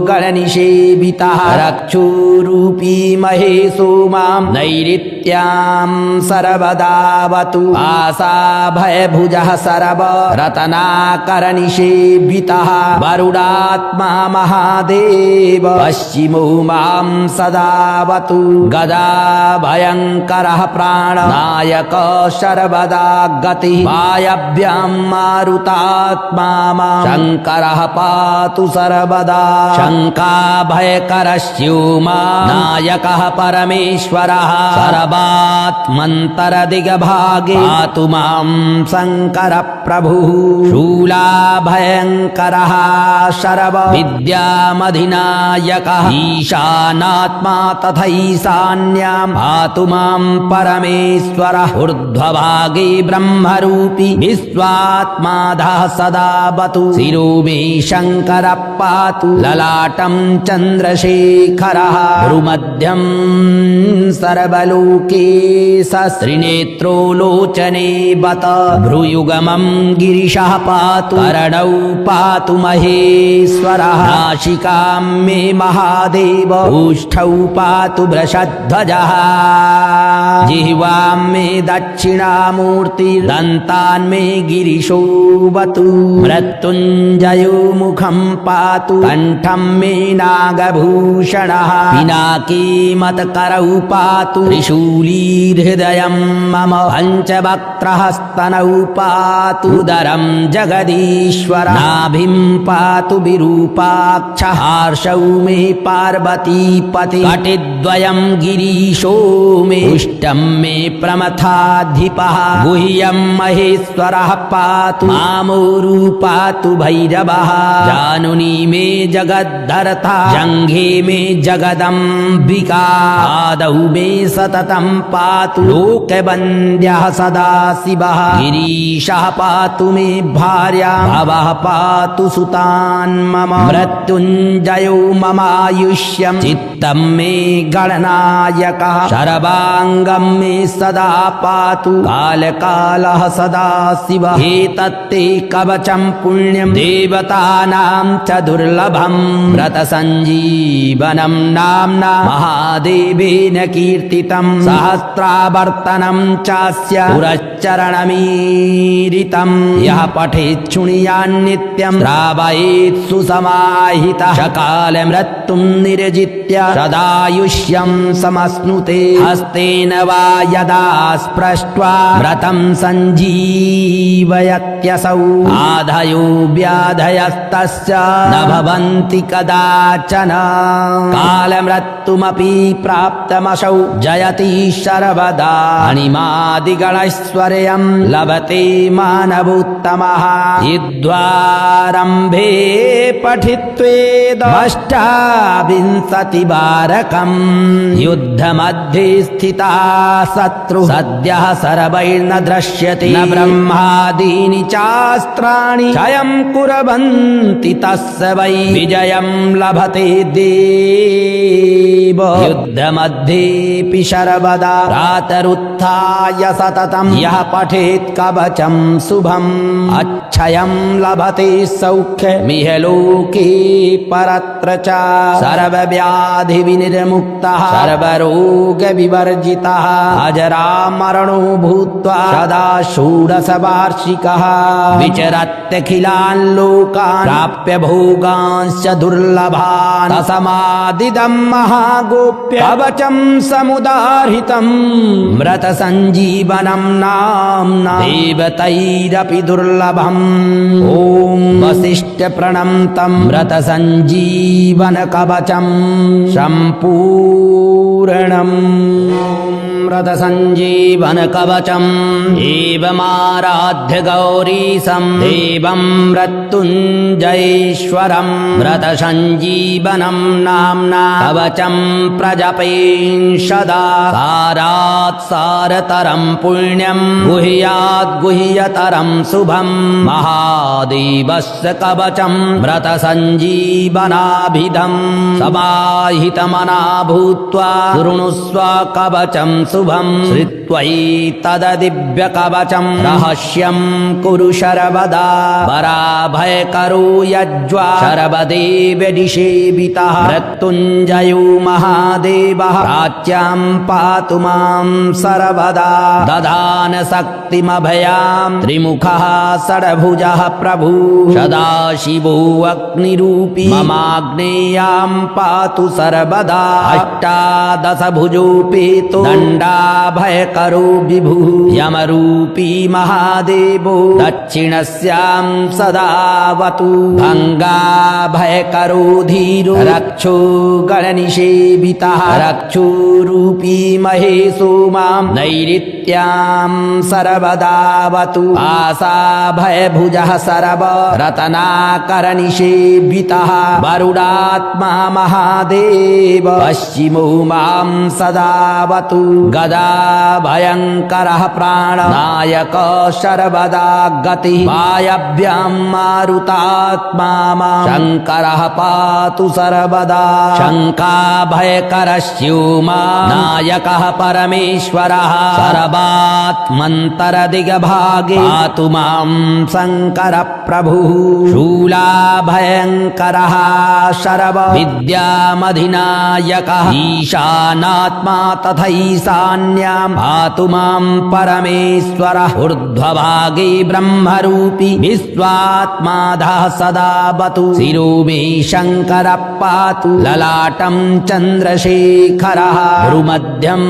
गणनिषेवितः रक्षोरूपी महेशो मां नैऋत्यां सर्वदावतु आशाभयभुजः सर्व रत्नाकरनिषेवितः वरुडात्मा महादेव पश्चिमो मां सदावतु गदाभयङ्करः प्राणनायक सर्वदा गतिः वायव्यां मारुतात्मा मां शङ्करः पातु सर्वदा शङ्काभयकरस्यो नायकः परमेश्वरः सर्वात्मन्तरदिग्भागे पातु मां शङ्कर प्रभुः शूलाभयङ्करः सर्व विद्यामधिनायकः ईशानात्मा तथैशान्यां पातु मां परमेश्वरः ऊर्ध्वभागे ब्रह्मरूपी विश्वात्माधः सदावतु शिरो मे शङ्कर पातु ललाटं चन्द्रशेखरः भ्रुमध्यं सर्वलोके सस्त्रिनेत्रो लोचने बत भ्रुयुगमं गिरिशः पातु करणौ पातु महेश्वरः नासिकां मे महादेव ओष्ठौ पातु वृषध्वजः जिह्वां मे दक्षिणामूर्तिर्दन्तान् मे गिरिशोऽवतु मृत्युञ्जयो मुखं पातु कण्ठं मे नागभूषणः पिनाकी मत्करौ पातु त्रिशूलीहृदयं मम पञ्चवक्त्रहस्तनौ पातु उदरं जगदीश्वर नाभिं पातु विरूपाक्षः हार्षौ मे पार्वतीपति कटिद्वयं गिरीशो मे उष्टं मे प्रमथाधिपः गुह्यं महेश्वरः पातु मामोरु पातु भैरवः जानुनी मे जगद्धर्ता जङ्घे मे जगदम्बिका आदौ मे सततं पातु लोकवन्द्यः सदा शिवः गिरीशः पातु मे भार्या भवः पातु सुतान् मम मृत्युञ्जयो ममायुष्यं चित्तं मे गणनायकः सर्वाङ्गं मे सदा पातु कालकालः सदा शिवः एतत्ते कवचं पुण्यं देवतानां च दुर्लभं व्रतसञ्जीवनं नाम्ना महादेवेन कीर्तितं सहस्रावर्तनं चास्य पुरश्चरणमीरितं यः पठेत् शृणुयान्नित्यं श्रावयेत् सुसमाहितः सकाल मृत्युं निर्जित्य सदायुष्यं समश्नुते हस्तेन वा यदा स्पृष्ट्वा व्रतं सञ्जीवयत्यसौ आधयो व्याधयस्तस्य न भवन्ति कदाचन कालमृत्युमपि प्राप्तमसौ जयति सर्वदा अणिमादिगणैश्वर्यं लभते मानवोत्तमः युद्धारम्भे पठित्वेदष्टाविंशतिवारकम् युद्धमध्ये स्थिता शत्रु सद्यः सर्वैर्न दृश्यते न ब्रह्मादीनि चास्त्राणि क्षयं कुर्वन्ति तस्य वै विजयं लभते देव युद्धमध्येऽपि सर्वदा प्रातरुत्थाय सततं यः पठेत् कवचं शुभम् अक्षयं लभते सौख्यमिह लोके परत्र च सर्वव्याधिविनिर्मुक्तः सर्वरोगविवर्जितः अजरामरणो भूत्वा सदा षोडशवार्षिकः विचरत्यखिलान् लोकान् प्राप्य भोगांश्च दुर्लभान् तस्मादिदं महागोप्य कवचं समुदाहृतं व्रतसञ्जीवनं नाम्ना देवतैरपि दुर्लभम् ॐ वसिष्ठप्रणन्तं व्रतसञ्जीवनकवचं सम्पूर्णम् व्रतसञ्जीवनकवचम् एवमाराध्य गौरीशं देवं मृत्युञ्जयेश्वरं व्रतसञ्जीवनं नाम्ना कवचं प्रजपेन् सदा सारात् सारतरं पुण्यं गुह्यात् गुह्यतरं शुभं महादेवस्य कवचं व्रतसञ्जीवनाभिधं समाहितमना भूत्वा शृणुष्व कवचं शुभं श्रुत्वैतद्दिव्यकवचं रहस्यं कुरु सर्वदा पराभयकरो यज्वा सर्वदेवनिषेवितः मृत्युञ्जयो महादेवः प्राच्यां पातु मां सर्वदा दधान शक्तिमभयां त्रिमुखः षड्भुजः प्रभुः सदाशिवो अग्निरूपी ममाग्नेयां पातु सर्वदा अष्टादशभुजोपेतो दण्डाभयकरो विभुः यमरूपी महादेवो दक्षिणस्यां सदावतु भङ्गाभयकरो धीरो रक्षो गणनिषेवितः रक्षोरूपी महेशो मां नैऋत्यां सर्वदावतु आशाभयभुजः सर्व रत्नाकरनिषेवितः वरुडात्मा महादेव पश्चिमो मां सदावतु गदा भयङ्करः प्राणनायक सर्वदा गतिः वायव्यां मारुतात्मा मां शङ्करः पातु सर्वदा शङ्काभयकरस्योमा नायकः परमेश्वरः सर्वात्मन्तरदिगभागे पातु मां शङ्करप्रभुः शूलाभयङ्करः सर्व विद्यामधिनायकः ईशानात्मा तथैशान्यां पातु मां परमेश्वरः ऊर्ध्वभागे ब्रह्मरूपी विश्वात्माधः सदावतु शिरो मे शङ्करः पातु ललाटं चन्द्रशेखरः भ्रुमध्यं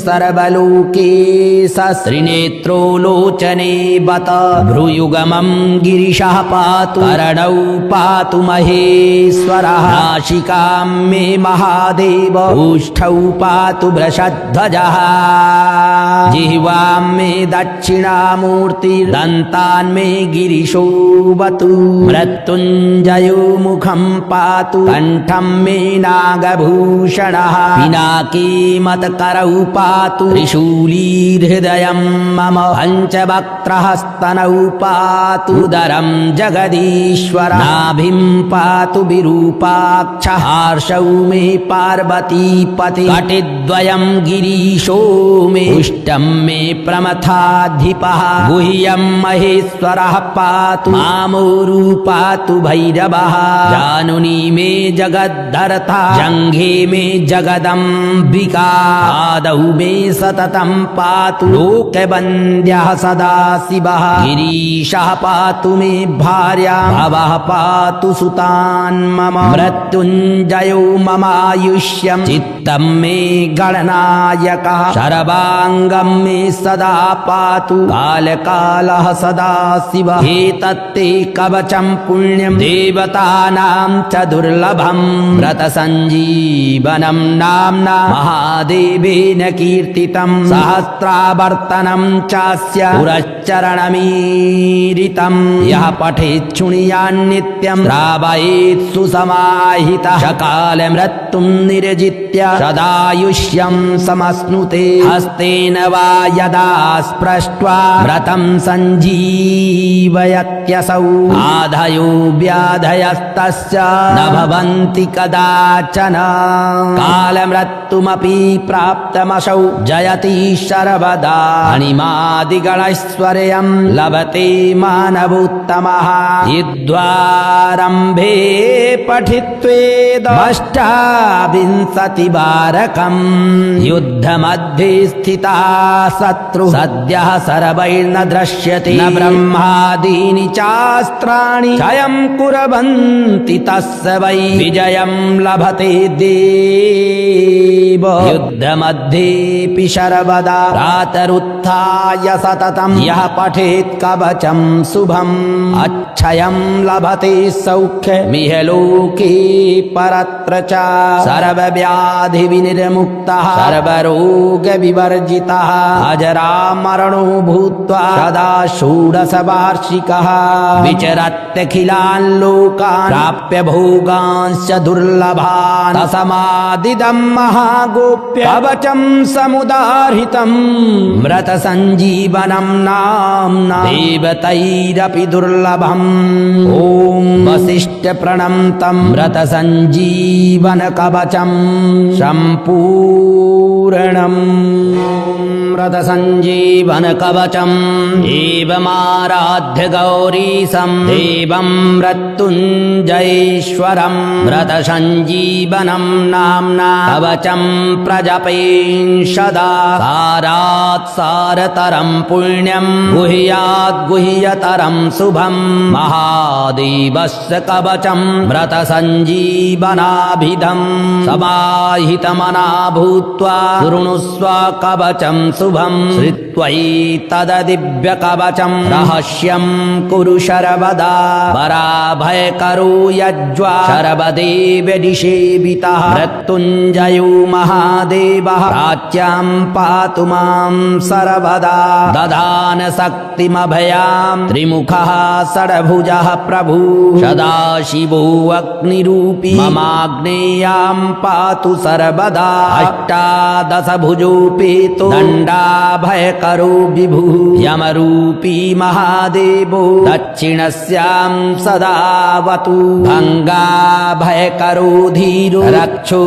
सर्वलोकेशस्त्रिनेत्रो लोचने बत भ्रुयुगमं गिरिशः पातु करणौ पातु महेश्वरः नासिकां मे महादेव ओष्ठौ पातु वृषध्वजः वृषध्वजः जिह्वां मे दक्षिणामूर्तिर्दन्तान् मे गिरिशोऽवतु मृत्युञ्जयो मुखं पातु कण्ठं मे नागभूषणः पिनाकी मत्करौ पातु त्रिशूलीर्हृदयं मम पञ्चवक्त्रः स्तनौ पातु उदरं जगदीश्वर नाभिं पातु विरूपाक्षः हार्षौ मे पार्वतीपति कटिद्वयं गिरीशो मे उष्टं मे प्रमथाधिपः गुह्यं महेश्वरः पातु मामोरु पातु भैरवः जानुनी मे जगद्धर्ता जङ्घे मे जगदम्बिका आदौ मे सततं पातु लोकवन्द्यः सदा शिवः गिरीशः पातु मे भार्या भवः पातु सुतान् मम मृत्युञ्जयो ममायुष्यं चित्तं मे गणनायकः शर्वाङ्गं मे सदा पातु कालकालः सदा शिवः एतत्ते कवचं पुण्यं देवतानां च दुर्लभं व्रतसञ्जीवनं नाम्ना महादेवेन कीर्तितं सहस्रावर्तनं चास्य पुरश्चरणमीरितं यः पठेत् शृणुयान्नित्यं श्रावयेत् सुसमाहितः सकाल मृत्युं निर्जित्य सदायुष्यं समश्नुते हस्तेन वा यदा स्पृष्ट्वा व्रतं सञ्जीवयत्यसौ आधयो व्याधयस्तस्य न भवन्ति कदाचन कालमृत्युमपि प्राप्तमसौ जयति सर्वदा अणिमादिगणैश्वर्यं लभते मानवोत्तमः युद्धारम्भे पठित्वेदष्टाविंशतिवारकम् युद्धमध्ये स्थिता शत्रु सद्यः सर्वैर्न दृश्यते न ब्रह्मादीनि चास्त्राणि क्षयं कुर्वन्ति तस्य वै विजयं लभते देव युद्धमध्येऽपि सर्वदा प्रातरुत्थाय सततं यः पठेत् कवचं शुभम् अक्षयं लभते सौख्यमिह लोके परत्र च सर्वव्याधिविनिर्मुक्तः सर्वरोगविवर्जितः अजरामरणो भूत्वा सदा षोडशवार्षिकः विचरत्यखिलान् लोकान् प्राप्य भोगांश्च दुर्लभान् तस्मादिदं महागोप्य कवचं समुदाहृतं व्रतसञ्जीवनं नाम्ना देवतैरपि दुर्लभम् ॐ वसिष्ठप्रणन्तं व्रतसञ्जीवनकवचं सम्पूर्णम् व्रतसञ्जीवनकवचम् एवमाराध्य गौरीशं देवं मृत्युञ्जयेश्वरं व्रतसञ्जीवनं नाम्ना कवचं प्रजपेन्सदा सारात् सारतरं पुण्यं गुह्यात् गुह्यतरं शुभं महादेवस्य कवचं व्रतसञ्जीवनाभिधं समाहितमना भूत्वा शृणुस्व कवचं शुभं श्रुत्वैतद्दिव्यकवचं रहस्यं कुरु सर्वदा पराभयकरो यज्वा सर्वदेव निषेवितः मृत्युञ्जयो महादेवः प्राच्यां पातु मां सर्वदा दधान शक्तिमभयां त्रिमुखः षड्भुजः प्रभु सदाशिवो अग्निरूपी ममाग्नेयां पातु सर्वदा अष्टादशभुजोपेतो दण्डाभयकरो विभुः यमरूपी महादेवो दक्षिणस्यां सदावतु भङ्गाभयकरो धीरो रक्षो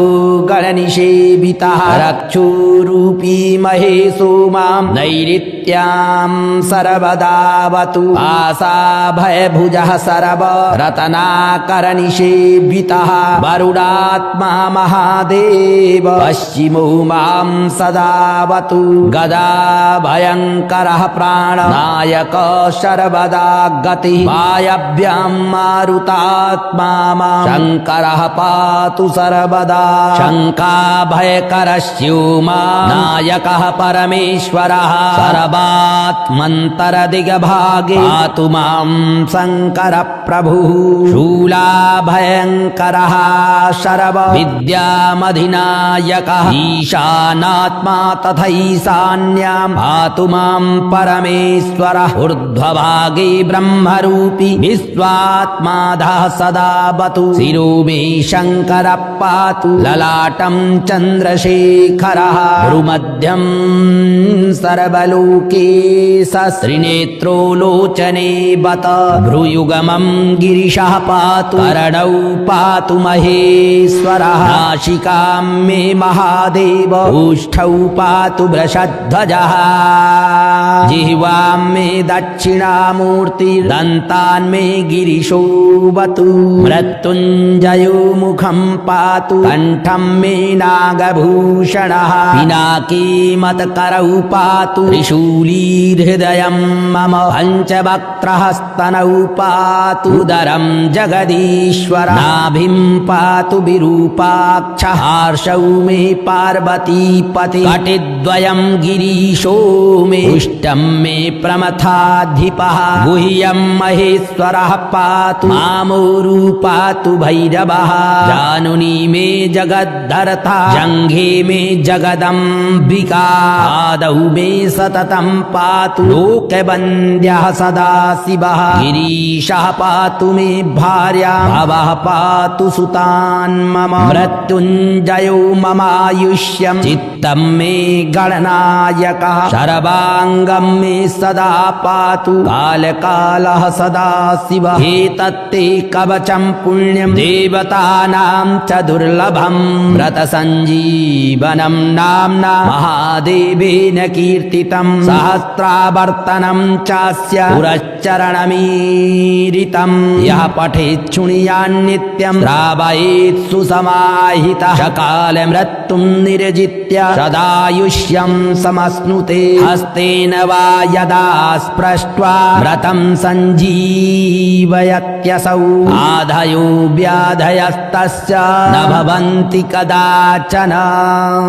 गणनिषेवितः रक्षोरूपी महेशो मां नैऋत्यां सर्वदावतु आशाभयभुजः सर्व रत्नाकरनिषेवितः वरुडात्मा महादेव पश्चिमो मां सदावतु गदा भयङ्करः प्राणनायक सर्वदा गतिः वायव्यां मारुतात्मा मां शङ्करः पातु सर्वदा शङ्काभयकरस्योमा नायकः परमेश्वरः सर्वात्मन्तरदिग्भागे पातु मां शङ्कर प्रभुः शूलाभयङ्करः सर्वविद्यामधिनायकः ईशा प्रधानात्मा तथैशान्यां पातु मां परमेश्वरः ऊर्ध्वभागे ब्रह्मरूपी विश्वात्माधः सदा बतु शिरो मे शङ्करः पातु ललाटं चन्द्रशेखरः भ्रुमध्यं सर्वलोकेशस्त्रिनेत्रो लोचने बत भ्रूयुगमं गिरिशः पातु करणौ पातु महेश्वरः नासिकां मे महादेव ओष्ठौ पातु वृषध्वजः जिह्वां मे दक्षिणामूर्तिर्दन्तान् मे गिरिशो बतु मृत्युञ्जयो मुखं पातु कण्ठं मे नागभूषणः पिनाकी मत्करौ पातु त्रिशूलीर्हृदयं मम पञ्चवक्त्रहस्तनौ पातु उदरं जगदीश्वर नाभिं पातु विरूपाक्षः हार्षौ मे पार्वतीपति कटिद्वयं गिरीशो मे उष्टं मे प्रमथाधिपः गुह्यं महेश्वरः पातु मामोरु पातु भैरवः जानुनी मे जगद्धर्ता जङ्घे मे जगदम्बिका आदौ मे सततं पातु लोकवन्द्यः सदा शिवः गिरीशः पातु मे भार्या भवः पातु सुतान् मम मृत्युञ्जयो ममायुष्यं चित्तं मे गणनायकः शरवाङ्गं मे सदा पातु कालकालः सदा शिवः एतत्ते कवचं पुण्यं देवतानां च दुर्लभं व्रतसञ्जीवनं नाम्ना महादेवेन कीर्तितं सहस्रावर्तनं चास्य पुरश्चरणमीरितं यः पठेत् शृणुयान्नित्यं श्रावयेत् सुसमाहितः सकाल मृत्युं निर्जित्य सदायुष्यं समश्नुते हस्तेन वा यदा स्पृष्ट्वा व्रतं सञ्जीवयत्यसौ आधयो व्याधयस्तस्य न भवन्ति कदाचन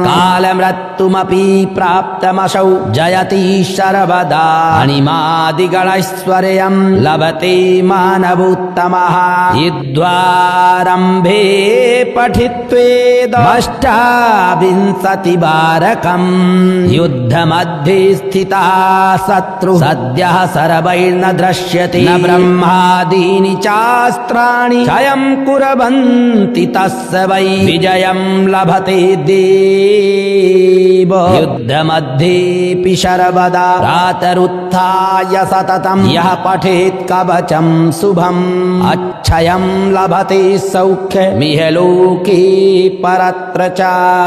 कालमृत्युमपि प्राप्तमसौ जयति सर्वदा अणिमादिगणैश्वर्यं लभते मानवोत्तमः युद्धारम्भे पठित्वेदष्टाविंशतिवारकं युद्धमध्ये स्थितः शत्रु सद्यः सर्वैर्न दृश्यते न ब्रह्मादीनि चास्त्राणि क्षयं कुर्वन्ति तस्य वै विजयं लभते देव युद्धमध्येऽपि सर्वदा प्रातरुत्थाय सततं यः पठेत् कवचं शुभम् अक्षयं लभते सौख्यमिह लोके परत्र च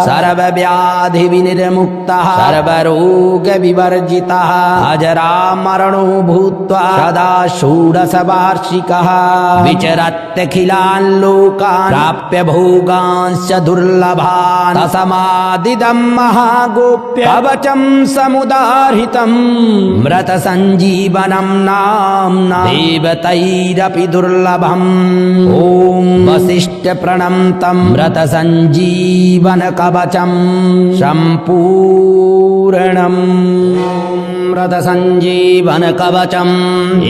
सर्वव्याधिविनिर्मुक्तः सर्वरोगविवर्जितः अजरामरणो भूत्वा सदा षोडशवार्षिकः विचरत्यखिलान् लोकान् प्राप्य भोगांश्च दुर्लभान् तस्मादिदं महागोप्य कवचं समुदाहृतं व्रतसञ्जीवनं नाम्ना देवतैरपि दुर्लभम् ॐ वसिष्ठप्रणन्तं व्रतसञ्जीवनकवचं सम्पूर्णम् व्रतसञ्जीवनकवचम्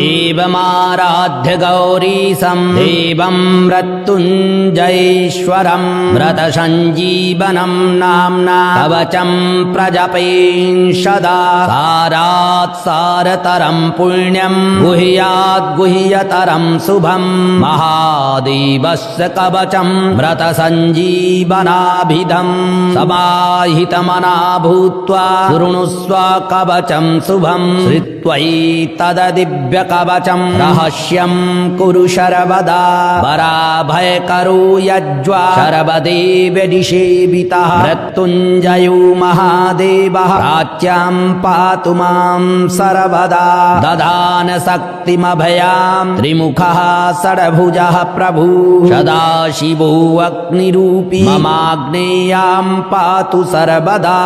एवमाराध्य गौरीशं देवं मृत्युञ्जयेश्वरं व्रतसञ्जीवनं नाम्ना कवचं प्रजपेन्सदा सारात् सारतरं पुण्यं गुह्यात् गुह्यतरं शुभं महादेवस्य कवचं व्रतसञ्जीवनाभिधं समाहितमना भूत्वा शृणुस्व कवचं शुभं श्रुत्वैतद्दिव्यकवचं रहस्यं कुरु सर्वदा पराभयकरो यज्वा सर्वदेवनिषेवितः मृत्युञ्जयो महादेवः प्राच्यां पातु मां सर्वदा ददान शक्तिमभयां त्रिमुखः षड्भुजः प्रभु सदाशिवो अग्निरूपी ममाग्नेयां पातु सर्वदा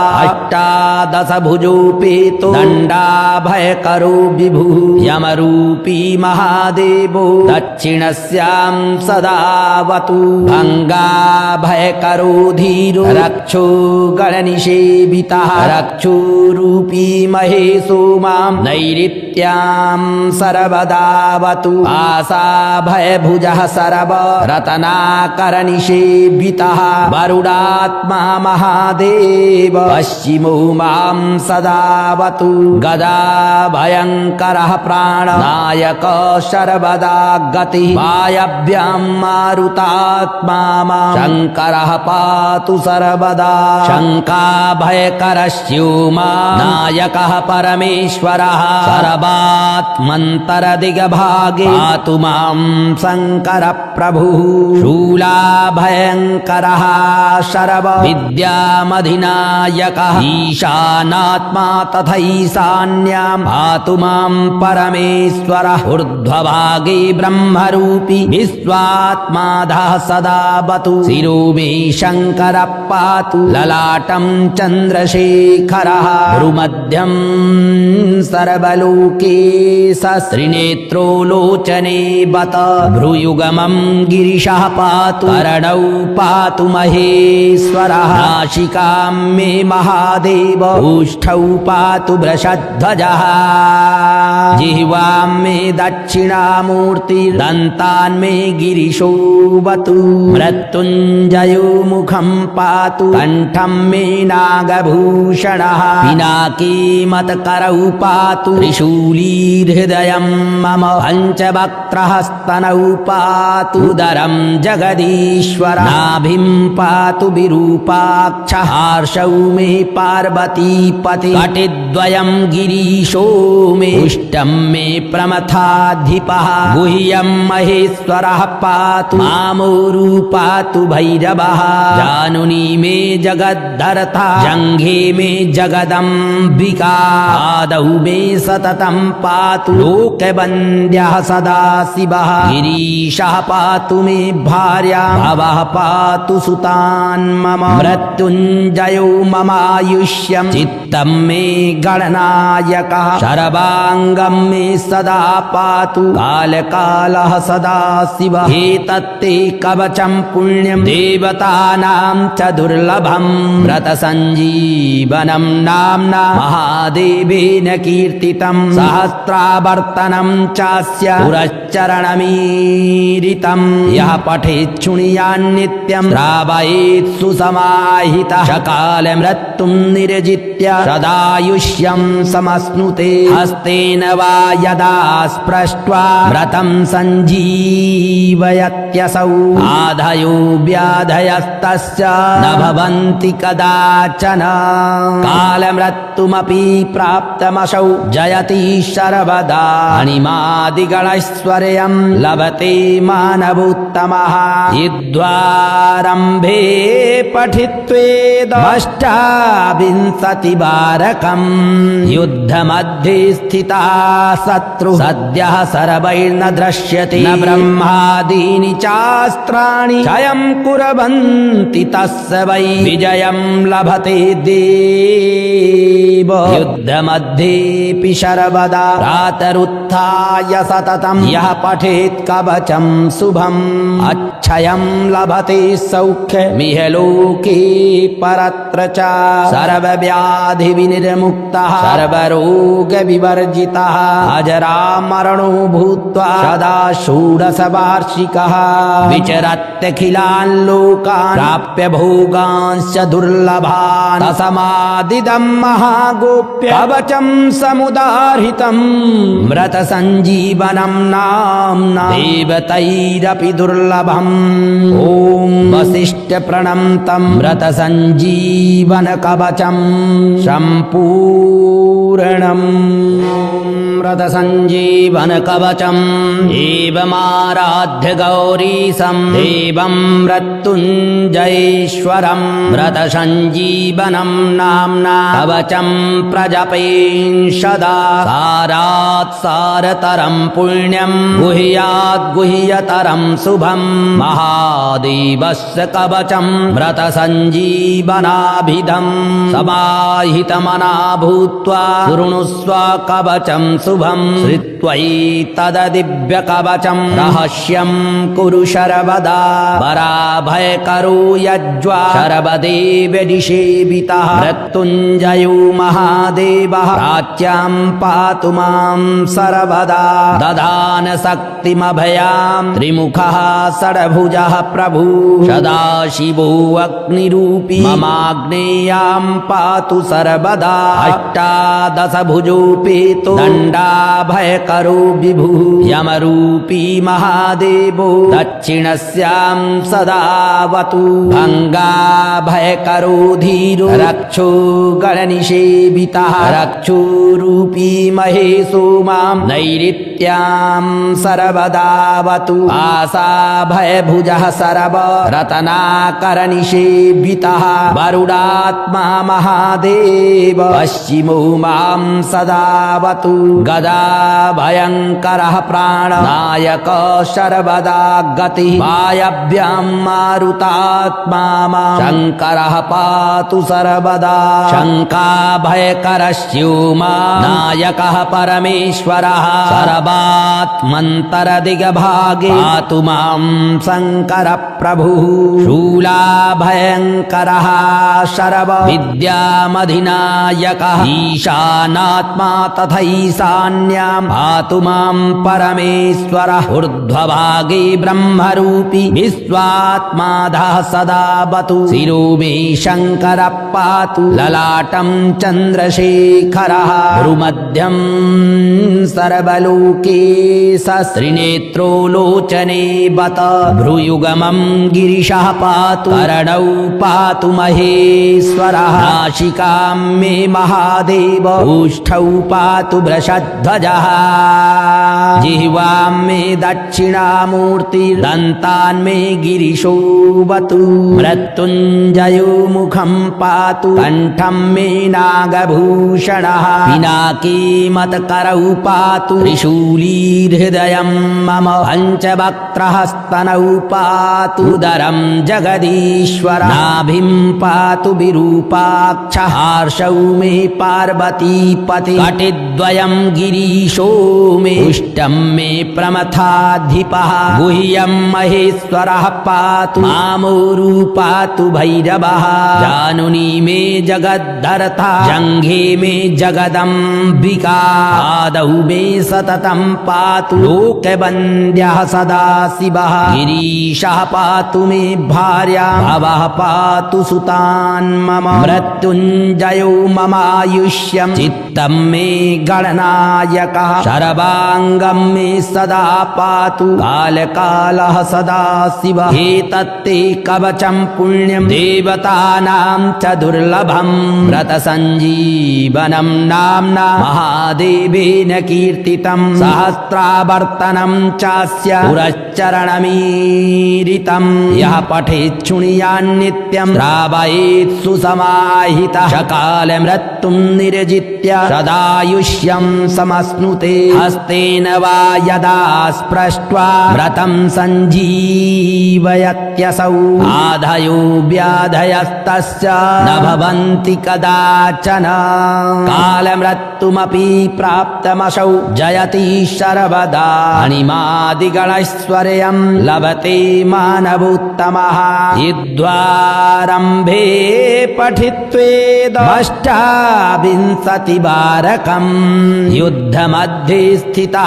अष्टादशभुजोपेतो दण्ड रुद्राभयकरो विभुः यमरूपी महादेवो दक्षिणस्यां सदावतु भङ्गाभयकरो धीरो रक्षो गणनिषेवितः रक्षोरूपी महेशो मां नैऋत्यां सर्वदावतु आशाभयभुजः सर्व रत्नाकरनिषेवितः वरुडात्मा महादेव पश्चिमो मां सदावतु गदाभयङ्करः प्राणनायक सर्वदा गतिः वायव्यां मारुतात्मा मां शङ्करः पातु सर्वदा शङ्काभयकरस्यो नायकः परमेश्वरः सर्वात्मन्तरदिग्भागे पातु मां शङ्कर प्रभुः शूलाभयङ्करः सर्वविद्यामधिनायकः ईशानात्मा तथैशान्यां पातु मां परमेश्वरः ऊर्ध्वभागे ब्रह्मरूपी विश्वात्माधः सदावतु शिरो मे शङ्करः पातु ललाटं चन्द्रशेखरः भ्रुमध्यं सर्वलोके सस्त्रिनेत्रो लोचने बत भ्रूयुगमं गिरिशः पातु करणौ पातु महेश्वरः नासिकां मे महादेव ओष्ठौ पातु वृषध्वजः जिह्वां मे दक्षिणामूर्तिर्दन्तान् मे गिरिशोऽवतु मृत्युञ्जयो मुखं पातु कण्ठं मे नागभूषणः पिनाकी मत्करौ पातु त्रिशूलीहृदयं मम पञ्चवक्त्रहस्तनौ पातु उदरं जगदीश्वर नाभिं पातु विरूपाक्षः पार्श्वौ मे पार्वतीपति कटिद्वयं गिरीशो मे उष्टं मे प्रमथाधिपः गुह्यं महेश्वरः पातु मामोरु पातु भैरवः जानुनी मे जगद्धर्ता जङ्घे मे जगदम्बिका आदौ मे सततं पातु लोकवन्द्यः सदा शिवः गिरीशः पातु मे भार्या भवः पातु सुतान् मम मृत्युञ्जयो ममायुष्यं चित्तं मे गणनायकः शर्वाङ्गं मे सदा पातु कालकालः सदा शिवः एतत्ते कवचं पुण्यं देवतानां च दुर्लभं व्रतसञ्जीवनं नाम्ना महादेवेन कीर्तितं सहस्रावर्तनं चास्य पुरश्चरणमीरितं यः पठेत् शृणुयान्नित्यं श्रावयेत् सुसमाहितः सकाल मृत्युं निर्जित्य सदायुष्यं समश्नुते हस्तेन वा यदा स्पृष्ट्वा व्रतं सञ्जीवयत्यसौ आधयो व्याधयस्तस्य न भवन्ति कदाचन कालमृत्युमपि प्राप्तमसौ जयति सर्वदा अणिमादिगणैश्वर्यं लभते मानवोत्तमः यद्वारम्भे पठित्वेदष्टाविंशतिवारकं युद्धमध्ये स्थिता शत्रु सद्यः सर्वैर्न दृश्यते न ब्रह्मादीनि चास्त्राणि क्षयं कुर्वन्ति तस्य वै विजयं लभते देव युद्धमध्येऽपि सर्वदा प्रातरुत्थाय सततं यः पठेत् कवचं शुभम् अक्षयं लभते सौख्यमिह लोके परत्र च सर्वव्याधिविनिर्मुक्तः सर्वरोगविवर्जितः अजरामरणो भूत्वा सदा षोडशवार्षिकः विचरत्यखिलान् लोकान् प्राप्य भोगांश्च दुर्लभान् असमादिदं महागोप्य कवचं समुदाहृतं मृतसञ्जीवनं नाम्ना देवतैरपि दुर्लभम् ॐ वसिष्ठप्रणन्तं मृतसञ्जीवनकवचं सम्पूर्णम् मृतसञ्जीवनकवचम् एवमाराध्य गौरीशं देवं मृत्युञ्जयेश्वरं मृतसञ्जीवनं नाम्ना कवचं प्रजपेन्सदा सारात् सारतरं पुण्यं गुह्यात् गुह्यतरं शुभं महादेवस्य कवचं मृतसञ्जीवनाभिधं समाहितमना भूत्वा शृणुष्व कवचं शुभं श्रुत्वैतद्दिव्यकवचं रहस्यं कुरु सर्वदा वराभयकरो यज्वा सर्वदेव निषेवितः मृत्युञ्जयो महादेवः प्राच्यां पातु मां सर्वदा ददान शक्तिमभयां त्रिमुखः षड्भुजः प्रभु सदाशिवो अग्निरूपी ममाग्नेयां पातु सर्वदा अष्टादशभुजोपेतो दण्डाभयकरो विभुः यमरूपी महादेवो दक्षिणस्यां सदावतु भङ्गाभयकरो धीरो रक्षो गणनिषेवितः रक्षोरूपी महेशो मां नैऋत्यां सर्वदावतु आशाभयभुजः सर्व रत्नाकरनिषेवितः वरुडात्मा महादेव पश्चिमो मां सदावतु गदाभयङ्करः प्राणनायक सर्वदा गतिः वायव्यां मारुतात्मा मां शङ्करः पातु सर्वदा शङ्काभयकरस्यो नायकः परमेश्वरः सर्वात्मन्तरदिग्भागे पातु मां शङ्कर प्रभुः शूलाभयङ्करः सर्व विद्यामधिनायकः ईशानात्मा तथैशान्यां पातु मां परमेश्वरः ऊर्ध्वभागे ब्रह्मरूपी विश्वात्माधः सदावतु शिरो मे शङ्करः पातु ललाटं चन्द्रशेखरः भ्रुमध्यं सर्वलोके सश्रीनेत्रो लोचने बत भ्रूयुगमं गिरिशः पातु करणौ पातु महेश्वरः नासिकां मे महादेव ओष्ठौ पातु वृषध्वजः जिह्वां मे दक्षिणामूर्तिर्दन्तान् मे गिरिशोऽवतु मृत्युञ्जयो मुखं पातु कण्ठं मे नागभूषणः पिनाकी मतकरौ पातु त्रिशूलीहृदयं मम पञ्चवक्त्रहस्तनौ पातु उदरं जगदीश्वर नाभिं पातु विरूपाक्षः हार्षौ मे पार्वतीपति कटिद्वयं गिरीशो मे उष्टं मे प्रमथाधिपः गुह्यं महेश्वरः पातु मामोरु पातु भैरवः जानुनी मे जगद्धर्ता जङ्घे मे जगदम्बिका आदौ मे सततं पातु लोकवन्द्यः सदा शिवः गिरीशः पातु मे भार्या भवः पातु सुतान् मम मृत्युञ्जयो ममायुष्यं चित्तं मे गणनायकः सर्वाङ्गं मे सदा पातु कालकालः सदा शिवः एतत्ते कवचं पुण्यं देवतानां च दुर्लभं व्रतसञ्जीवनं नाम्ना महादेवेन कीर्तितं सहस्रावर्तनं चास्य पुरश्चरणमीरितं यः पठेत् शृणुयान्नित्यं श्रावयेत् सुसमाहितः सकाल मृत्युं निर्जित्य सदायुष्यं समश्नुते हस्तेन वा यदा स्पृष्ट्वा व्रतं सञ्जीवयत्यसौ आधयो व्याधयस्तस्य न भवन्ति कदाचन कालमृत्युमपि प्राप्तमसौ जयति सर्वदा अणिमादिगणैश्वर्यं लभते मानवोत्तमः युद्धारम्भे पठित्वेदष्टाविंशतिवारकम् युद्धमध्ये स्थिता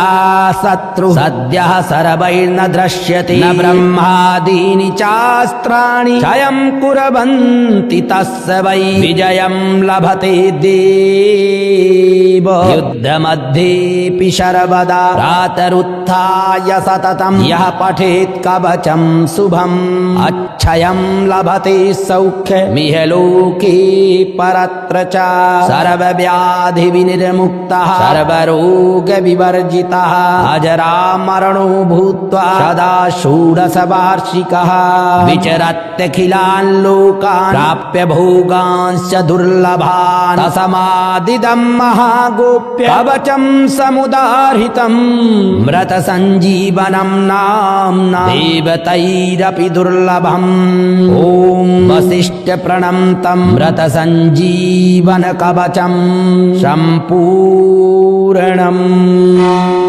शत्रु सद्यः सर्वैर्न दृश्यते न ब्रह्मादीनि चास्त्राणि क्षयं कुर्वन्ति तस्य वै विजयं लभते देव युद्धमध्येऽपि सर्वदा प्रातरुत्थाय सततं यः पठेत् कवचं शुभम् अक्षयं लभते सौख्यमिह लोके परत्र च सर्वव्याधिविनिर्मुक्तः सर्वरोगविवर्जितः अजरामरणो भूत्वा सदा षोडशवार्षिकः विचरत्यखिलान् लोकान् प्राप्य भोगांश्च दुर्लभान् तस्मादिदं महागोप्य कवचं समुदाहृतं व्रतसञ्जीवनं नाम्ना देवतैरपि दुर्लभम् ॐ वसिष्ठप्रणन्तं व्रतसञ्जीवनकवचं सम्पूर्णम्।